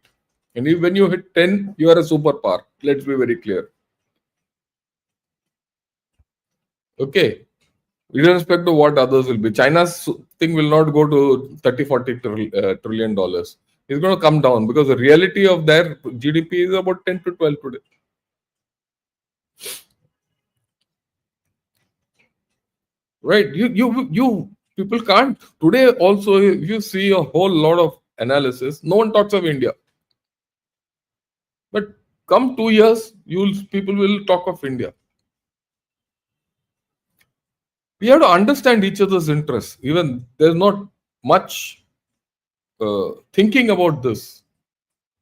And when you hit 10, you are a superpower. Let's be very clear. Okay. Irrespective of what others will be. China's thing will not go to 30, 40 trillion dollars. It's going to come down because the reality of their GDP is about 10 to 12 today. Right? You people can't. Today also, if you see a whole lot of analysis, no one talks of India. But come 2 years, people will talk of India. We have to understand each other's interests. Even there's not much thinking about this.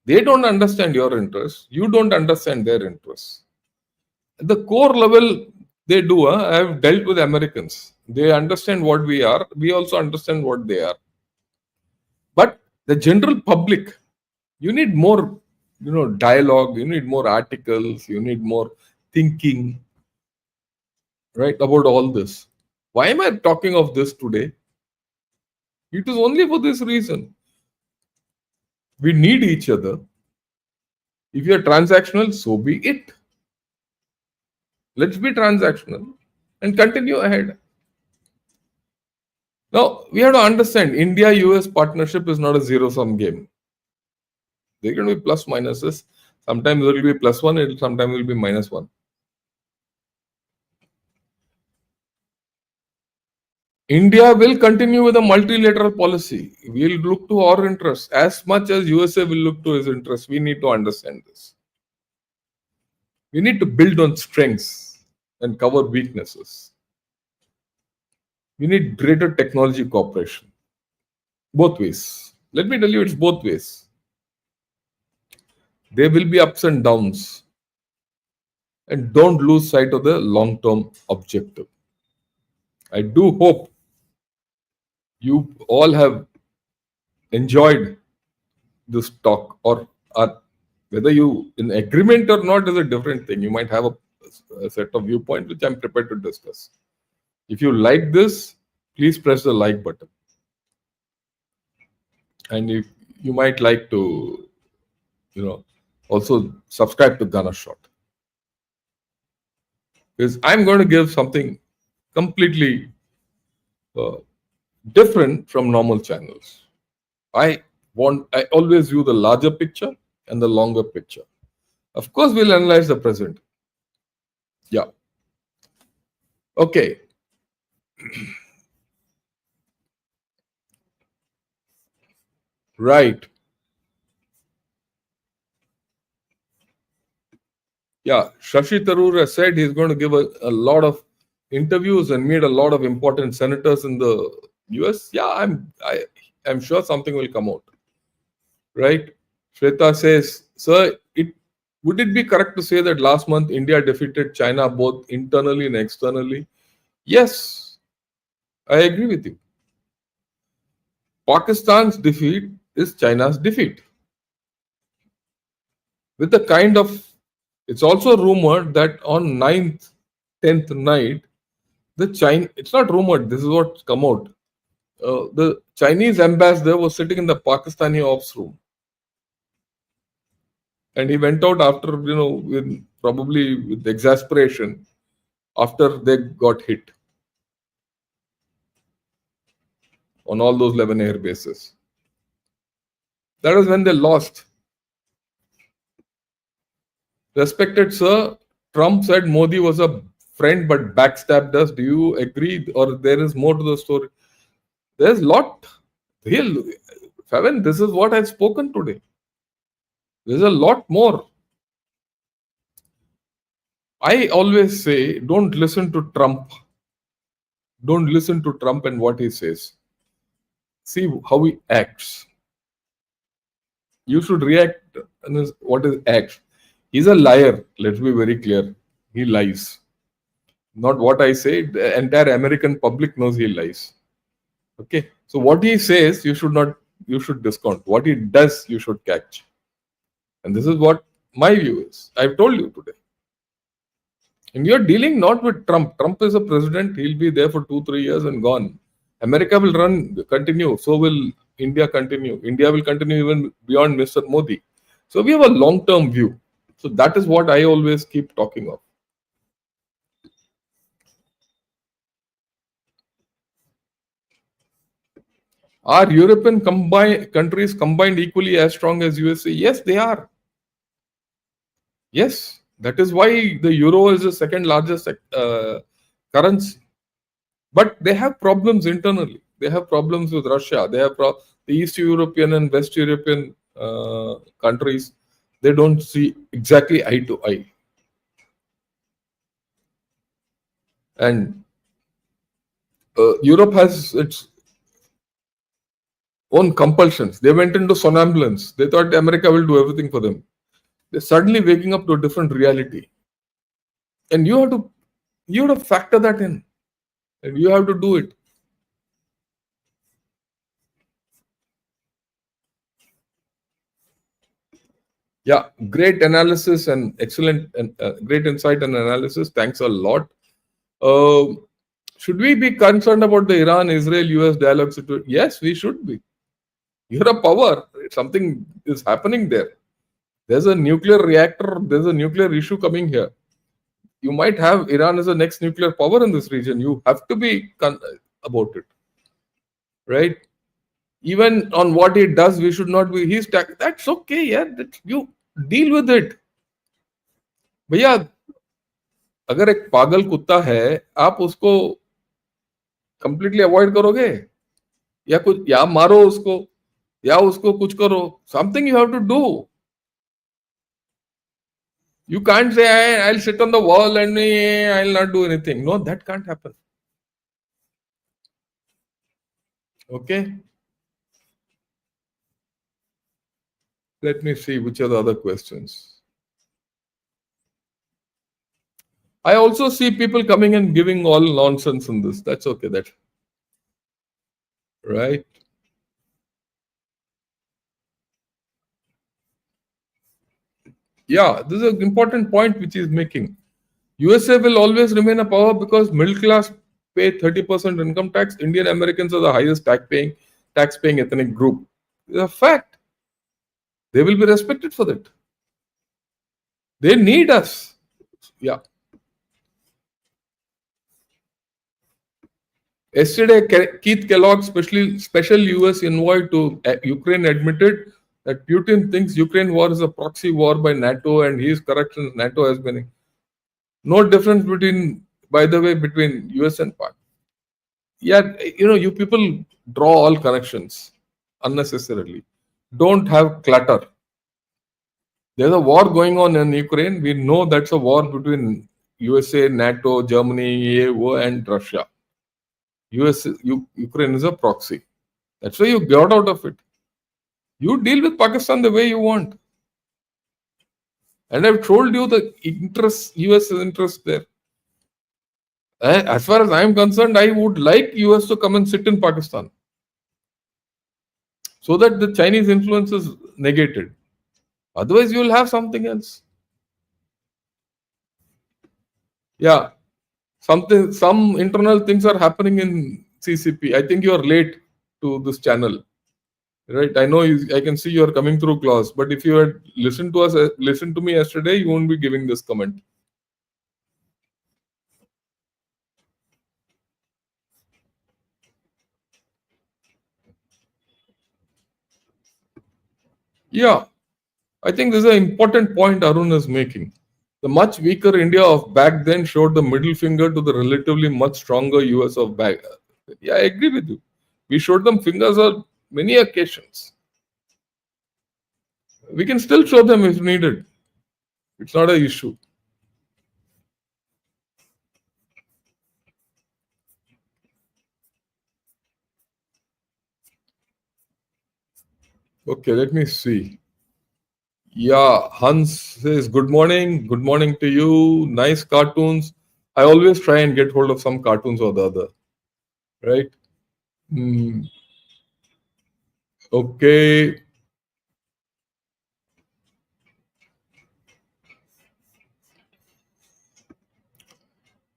They don't understand your interests. You don't understand their interests. At the core level, they do. I have dealt with Americans. They understand what we are. We also understand what they are. But the general public, you need more, dialogue. You need more articles. You need more thinking, right, about all this. Why am I talking of this today? It is only for this reason. We need each other. If you are transactional, so be it. Let's be transactional and continue ahead. Now, we have to understand India-US partnership is not a zero-sum game. There can be plus minuses. Sometimes it will be +1, sometimes it will be -1. India will continue with a multilateral policy. We'll look to our interests as much as USA will look to his interests. We need to understand this. We need to build on strengths and cover weaknesses. We need greater technology cooperation. Both ways. Let me tell you, it's both ways. There will be ups and downs. And don't lose sight of the long-term objective. I do hope you all have enjoyed this talk, or whether you in agreement or not is a different thing. You might have a set of viewpoints which I'm prepared to discuss. If you like this, please press the like button. And if you might like to, also subscribe to Ghana Shot. Because I'm going to give something completely different from normal channels. I always view the larger picture and the longer picture. Of course, we'll analyze the present. Yeah. Okay. Right. Yeah. Shashi Tharoor has said he's going to give a lot of interviews and meet a lot of important senators in the US. Yeah, I'm sure something will come out. Right. Shweta says, sir, would it be correct to say that last month India defeated China both internally and externally? Yes, I agree with you. Pakistan's defeat is China's defeat. With the kind of, it's also rumored that on 9th, 10th night, it's not rumored, this is what's come out. The Chinese ambassador was sitting in the Pakistani ops room. And he went out after, probably with exasperation after they got hit on all those 11 air bases. That was when they lost. Respected sir, Trump said Modi was a friend but backstabbed us. Do you agree, or there is more to the story? There's a lot. Favan, this is what I've spoken today. There's a lot more. I always say, don't listen to Trump. Don't listen to Trump and what he says. See how he acts. You should react on what is acts. He's a liar. Let's be very clear. He lies. Not what I say. The entire American public knows he lies. Okay. So what he says, you should discount. What he does, you should catch. And this is what my view is. I've told you today. And you're dealing not with Trump. Trump is a president. He'll be there for 2, 3 years and gone. America will continue. So will India continue. India will continue even beyond Mr. Modi. So we have a long-term view. So that is what I always keep talking of. Are European countries combined equally as strong as USA? Yes, they are. Yes, that is why the euro is the second largest currency. But they have problems internally. They have problems with Russia. They have the East European and West European countries. They don't see exactly eye to eye. And Europe has its own compulsions. They went into somnambulance. They thought America will do everything for them. They're suddenly waking up to a different reality. And you have to factor that in. And you have to do it. Yeah, great analysis and excellent and great insight and analysis. Thanks a lot. Should we be concerned about the Iran-Israel-US dialogue situation? Yes, we should be. You're a power. Something is happening there. There's a nuclear reactor. There's a nuclear issue coming here. You might have Iran as the next nuclear power in this region. You have to be about it, right? Even on what he does, we should not be. That's okay, yeah. You deal with it. भैया अगर एक पागल कुत्ता है आप उसको completely avoid करोगे या कुछ या मारो उसको या उसको कुछ करो something you have to do you can't say I'll sit on the wall and I'll not do anything. No, that can't happen. Okay, let me see which are the other questions. I also see people coming and giving all nonsense in this. That's okay. That's right. Yeah, this is an important point which he's making. USA will always remain a power because middle class pay 30% income tax. Indian Americans are the highest tax paying ethnic group. It's a fact. They will be respected for that. They need us. Yeah. Yesterday, Keith Kellogg, special US envoy to Ukraine, admitted that Putin thinks Ukraine war is a proxy war by NATO, and he is correct since NATO has been. No difference by the way, between US and Pak. Yeah, you people draw all connections unnecessarily. Don't have clutter. There's a war going on in Ukraine. We know that's a war between USA, NATO, Germany, EAO, and Russia. Ukraine is a proxy. That's why you got out of it. You deal with Pakistan the way you want. And I've told you the US interest there. As far as I'm concerned, I would like US to come and sit in Pakistan so that the Chinese influence is negated. Otherwise, you will have something else. Yeah. Some internal things are happening in CCP. I think you are late to this channel. Right, I know I can see you are coming through class, but if you had listened to me yesterday, you won't be giving this comment. Yeah, I think this is an important point Arun is making. The much weaker India of back then showed the middle finger to the relatively much stronger US of back. Yeah, I agree with you. We showed them fingers on many occasions. We can still show them if needed. It's not an issue. Okay, let me see. Yeah, Hans says, good morning. Good morning to you. Nice cartoons. I always try and get hold of some cartoons or the other, right? Hmm. Okay.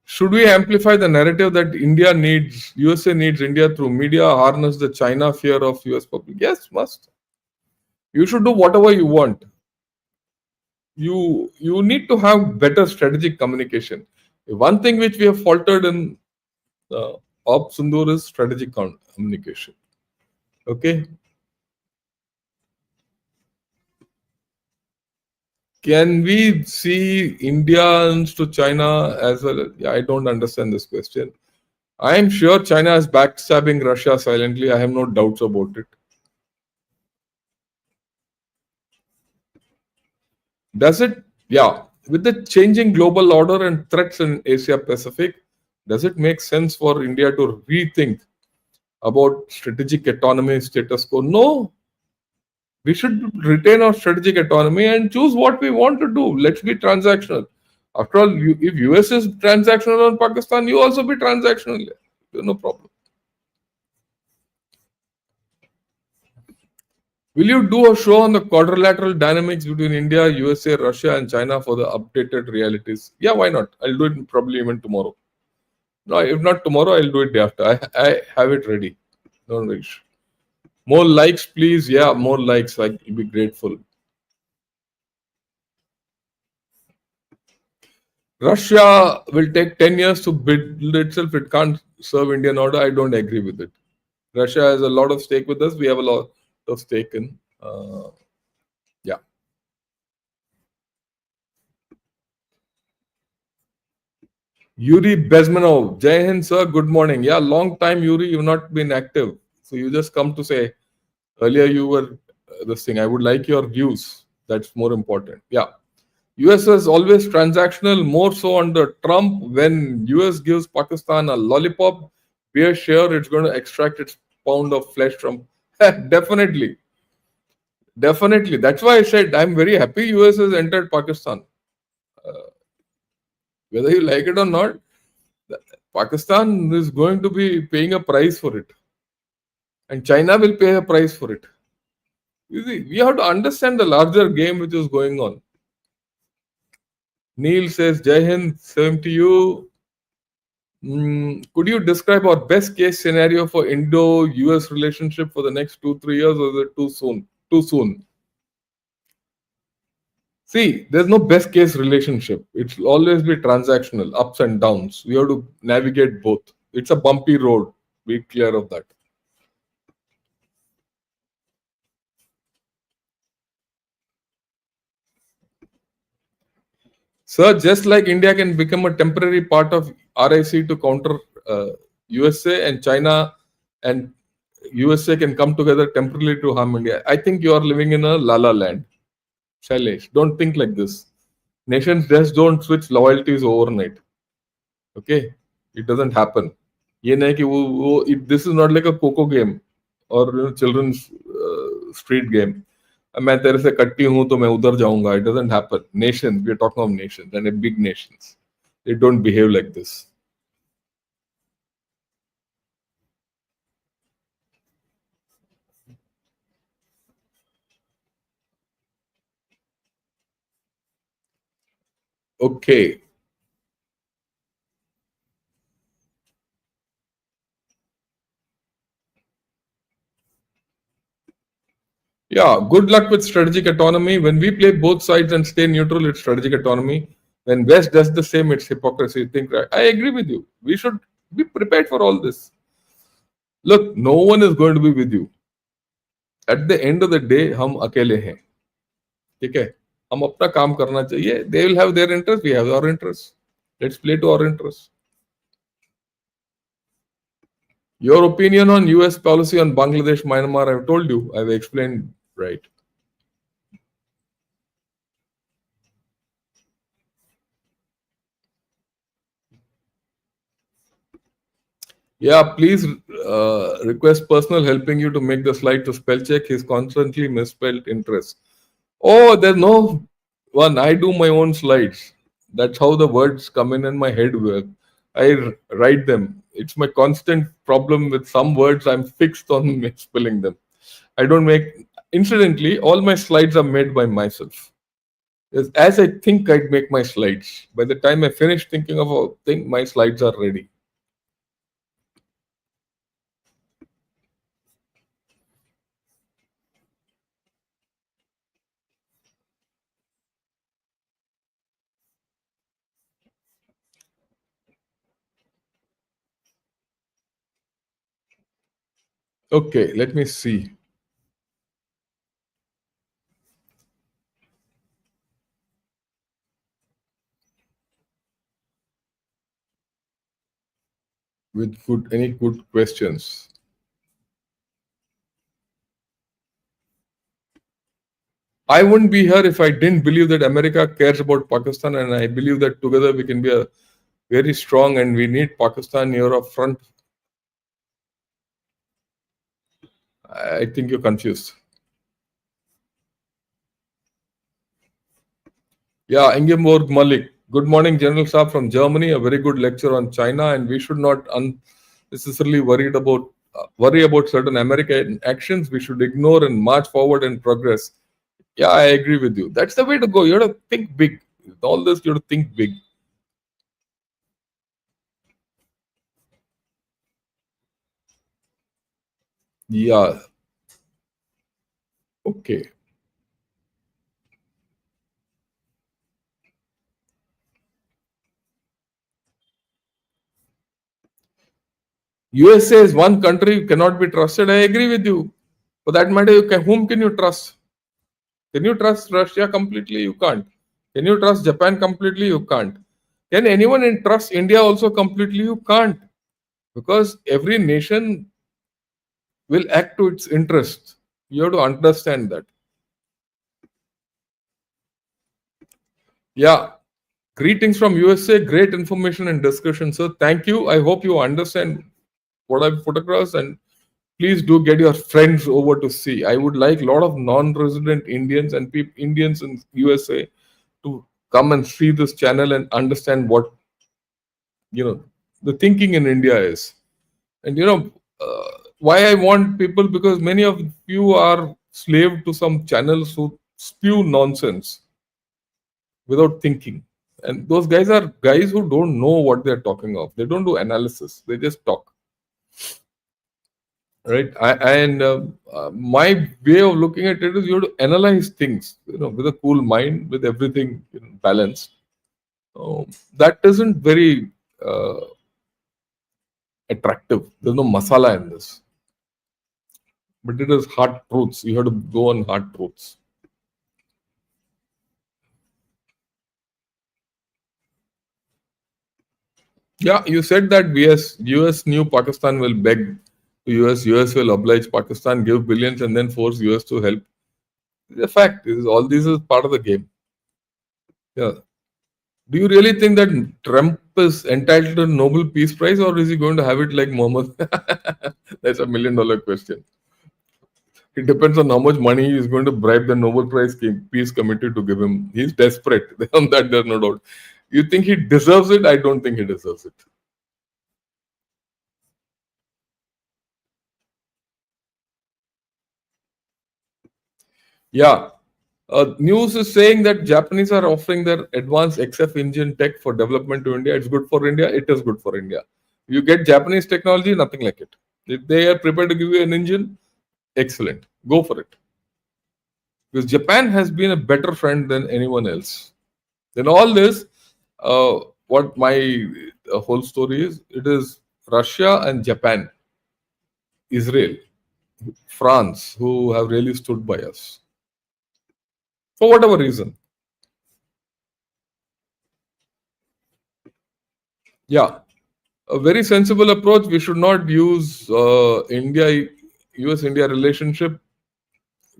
Should we amplify the narrative that USA needs India through media, harness the China fear of US public? Yes, must. You should do whatever you want. You need to have better strategic communication. One thing which we have faltered in Op Sundur is strategic communication. Okay. Can we see Indians to China as well? Yeah, I don't understand this question. I am sure China is backstabbing Russia silently. I have no doubts about it. Does it? Yeah. With the changing global order and threats in Asia Pacific, does it make sense for India to rethink about strategic autonomy status quo? No. We should retain our strategic autonomy and choose what we want to do. Let's be transactional. After all, if US is transactional on Pakistan, you also be transactional. No problem. Will you do a show on the quadrilateral dynamics between India, USA, Russia, and China for the updated realities? Yeah, why not? I'll do it probably even tomorrow. No, if not tomorrow, I'll do it day after. I have it ready. Don't worry. More likes, please. Yeah, more likes. I'll be grateful. Russia will take 10 years to build itself. It can't serve Indian order. I don't agree with it. Russia has a lot of stake with us. We have a lot of stake in. Yeah. Yuri Bezmanov. Jai Hind, sir. Good morning. Yeah, long time, Yuri. You've not been active. So you just come to say, earlier you were this thing. I would like your views. That's more important. Yeah. US is always transactional, more so under Trump. When US gives Pakistan a lollipop, we are sure it's going to extract its pound of flesh from. Definitely. Definitely. That's why I said I'm very happy US has entered Pakistan. Whether you like it or not, Pakistan is going to be paying a price for it. And China will pay a price for it. You see, we have to understand the larger game which is going on. Neil says, Jai Hind, same to you. Could you describe our best case scenario for Indo-US relationship for the next 2-3 years, or is it too soon? Too soon. See, there's no best case relationship. It will always be transactional, ups and downs. We have to navigate both. It's a bumpy road. Be clear of that. Sir, just like India can become a temporary part of RIC to counter USA, and China and USA can come together temporarily to harm India. I think you are living in a la la land. Shailesh, don't think like this. Nations just don't switch loyalties overnight. Okay? It doesn't happen. ये नहीं कि this is not like a coco game or children's street game. मैं तेरे से कट्टी हूं तो मैं उधर जाऊंगा. It doesn't happen. Nations, we are talking of nations and big nations. They don't behave like this. Okay. Yeah, good luck with strategic autonomy. When we play both sides and stay neutral, it's strategic autonomy. When West does the same, it's hypocrisy. You think, right? I agree with you. We should be prepared for all this. Look, no one is going to be with you. At the end of the day, हम अकेले हैं. ठीक है? हम अपना काम करना चाहिए. They will have their interest. We have our interests. Let's play to our interests. Your opinion on US policy on Bangladesh, Myanmar, I've told you. I've explained right. Yeah, please request personal helping you to make the slide to spell check. He's constantly misspelled interest. Oh, there's no one. I do my own slides. That's how the words come in my head. Write them. It's my constant problem with some words. I'm fixed on spelling them. I don't make. Incidentally, all my slides are made by myself. As I think I'd make my slides. By the time I finish thinking of a thing, my slides are ready. Okay, let me see. With any good questions. I wouldn't be here if I didn't believe that America cares about Pakistan, and I believe that together we can be a very strong, and we need Pakistan near our front. I think you're confused. Yeah, Ingeborg Malik. Good morning, General Saab from Germany. A very good lecture on China, and we should not unnecessarily worry about certain American actions. We should ignore and march forward and progress. Yeah, I agree with you. That's the way to go. You have to think big. All this, you have to think big. Yeah. Okay. USA is one country cannot be trusted. I agree with you. For that matter, whom can you trust? Can you trust Russia completely? You can't. Can you trust Japan completely? You can't. Can anyone trust India also completely? You can't. Because every nation will act to its interest. You have to understand that. Yeah. Greetings from USA. Great information and discussion, sir. Thank you. I hope you understand what I've put across, and please do get your friends over to see. I would like a lot of non-resident Indians and Indians in USA to come and see this channel and understand what the thinking in India is. And why I want people, because many of you are slave to some channels who spew nonsense without thinking. And those guys are guys who don't know what they're talking of. They don't do analysis. They just talk. Right. My way of looking at it is you have to analyze things, with a cool mind, with everything balanced. That isn't very attractive. There's no masala in this, but it is hard truths. You have to go on hard truths. Yeah, you said that US knew Pakistan will beg to US will oblige Pakistan, give billions, and then force US to help. It's a fact. All this is part of the game. Yeah. Do you really think that Trump is entitled to a Nobel Peace Prize, or is he going to have it like Mohammed? That's $1 million question. It depends on how much money he is going to bribe the Nobel Peace Committee to give him. He's desperate. On that, there's no doubt. You think he deserves it? I don't think he deserves it. Yeah. News is saying that Japanese are offering their advanced XF engine tech for development to India. It's good for India. It is good for India. You get Japanese technology, nothing like it. If they are prepared to give you an engine, excellent. Go for it. Because Japan has been a better friend than anyone else. Then all this, what my whole story is, it is Russia and Japan, Israel, France, who have really stood by us for whatever reason. Yeah, a very sensible approach. We should not use US India relationship.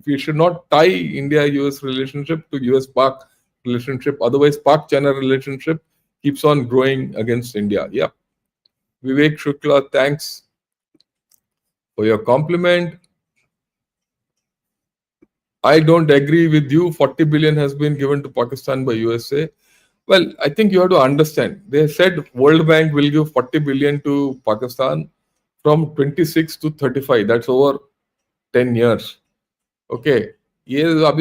We should not tie India US relationship to US Pak relationship. Otherwise, Pak China relationship keeps on growing against India. Yeah. Vivek Shukla, thanks for your compliment. I don't agree with you. 40 billion has been given to Pakistan by USA. Well, I think you have to understand. They said World Bank will give 40 billion to Pakistan from 26 to 35. That's over 10 years. Okay. Yes,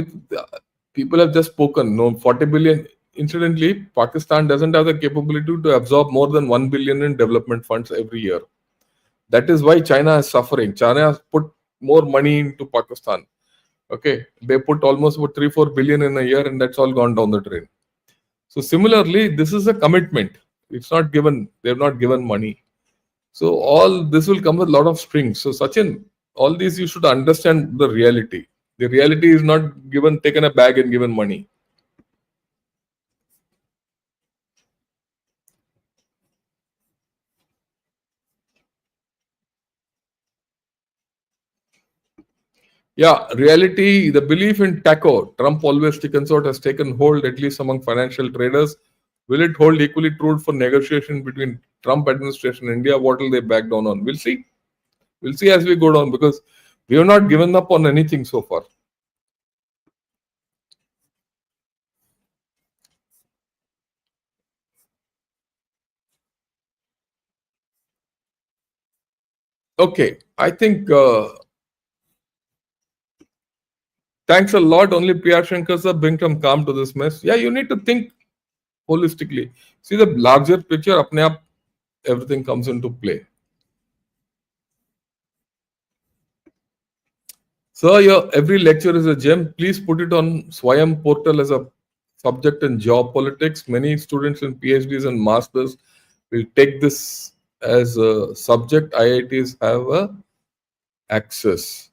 people have just spoken. No, 40 billion. Incidentally, Pakistan doesn't have the capability to absorb more than 1 billion in development funds every year. That is why China is suffering. China has put more money into Pakistan. Okay. They put almost about 3 4 billion in a year, and that's all gone down the drain. So similarly, this is a commitment. It's not given. They've not given money. So all this will come with a lot of strings. So Sachin, all these you should understand the reality. The reality is not given, taken a bag and given money. Yeah, reality, the belief in TACO, Trump always chicken sort, has taken hold at least among financial traders. Will it hold equally true for negotiation between Trump administration and India? What will they back down on? We'll see. We'll see as we go down because we have not given up on anything so far. Okay, I think thanks a lot. Only PR Shankar sir bring some calm to this mess. Yeah, you need to think holistically. See the larger picture, apne aap everything comes into play. Sir, your every lecture is a gem. Please put it on Swayam portal as a subject in geopolitics. Many students in PhDs and masters will take this as a subject. IITs have a access.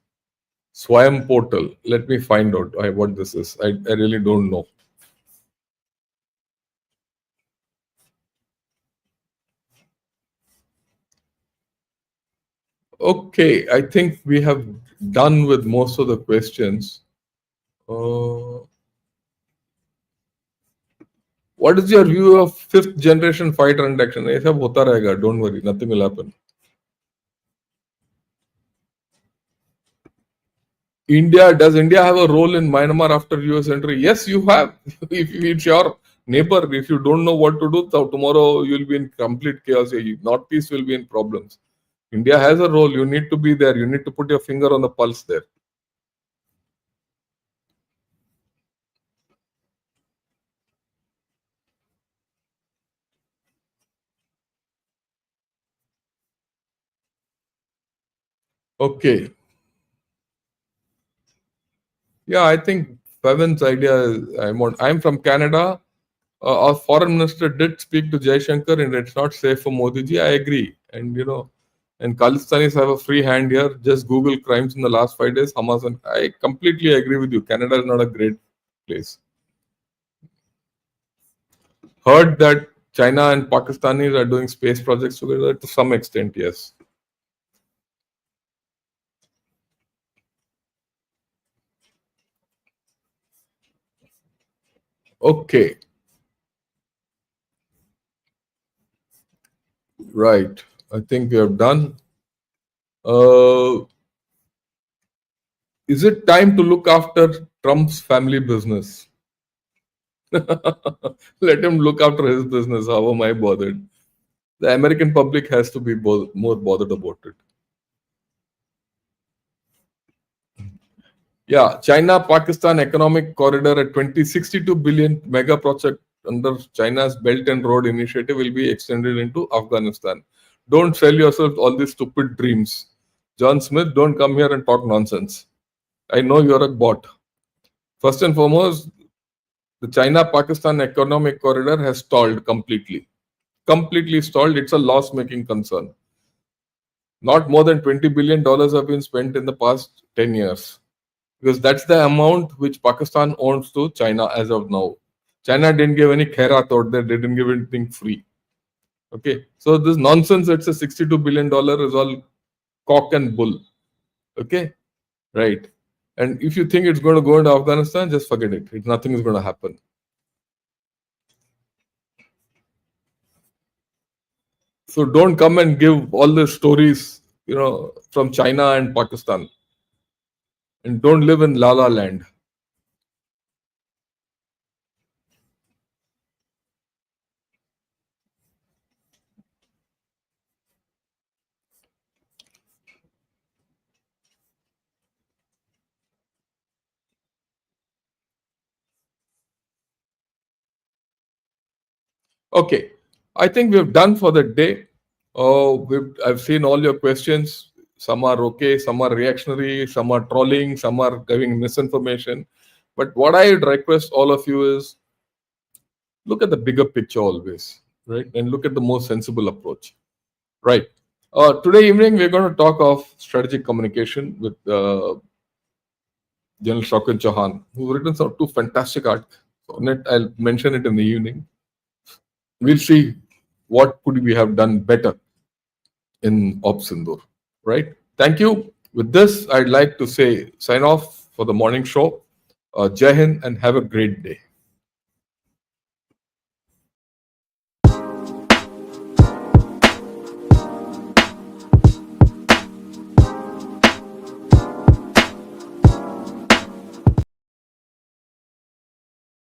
Swayam portal. Let me find out what this is. I really don't know. Okay, I think we have done with most of the questions. Uh, what is your view of fifth generation fighter induction? ये सब होता रहेगा. Don't worry, nothing will happen. Does India have a role in Myanmar after US entry? Yes, you have. If it's your neighbor, if you don't know what to do, so tomorrow you'll be in complete chaos. Northeast will be in problems. India has a role. You need to be there. You need to put your finger on the pulse there. Okay. Yeah, I think Pavan's idea is I'm from Canada. Our foreign minister did speak to Jai Shankar, and it's not safe for Modi ji. I agree. And Khalistanis have a free hand here. Just Google crimes in the last 5 days. Hamas, and I completely agree with you. Canada is not a great place. Heard that China and Pakistanis are doing space projects together to some extent, yes. Okay, right. I think we have done. Uh, is it time to look after Trump's family business? Let him look after his business. How am I bothered? The American public has to be more bothered about it. Yeah, China Pakistan economic corridor at 2062 billion mega project under China's Belt and Road Initiative will be extended into Afghanistan. Don't sell yourself all these stupid dreams. John Smith, don't come here and talk nonsense. I know you're a bot. First and foremost, the China Pakistan economic corridor has stalled completely. Completely stalled. It's a loss making concern. Not more than $20 billion have been spent in the past 10 years because that's the amount which Pakistan owns to China as of now. China didn't give any khairat out there, they didn't give anything free. Okay, so this nonsense, it's a $62 billion is all cock and bull. Okay, right. And if you think it's going to go into Afghanistan, just forget it. Nothing is going to happen. So don't come and give all the stories, from China and Pakistan. And don't live in La La Land. Okay, I think we've done for the day. I've seen all your questions. Some are okay, some are reactionary, some are trolling, some are giving misinformation. But what I would request all of you is look at the bigger picture always, right? And look at the most sensible approach, right? Today evening, we're going to talk of strategic communication with General Shankar Chauhan, who's written some two fantastic articles on it. I'll mention it in the evening. We'll see what could we have done better in Ops Sindoor, right? Thank you. With this, I'd like to say sign off for the morning show. Jai Hind and have a great day.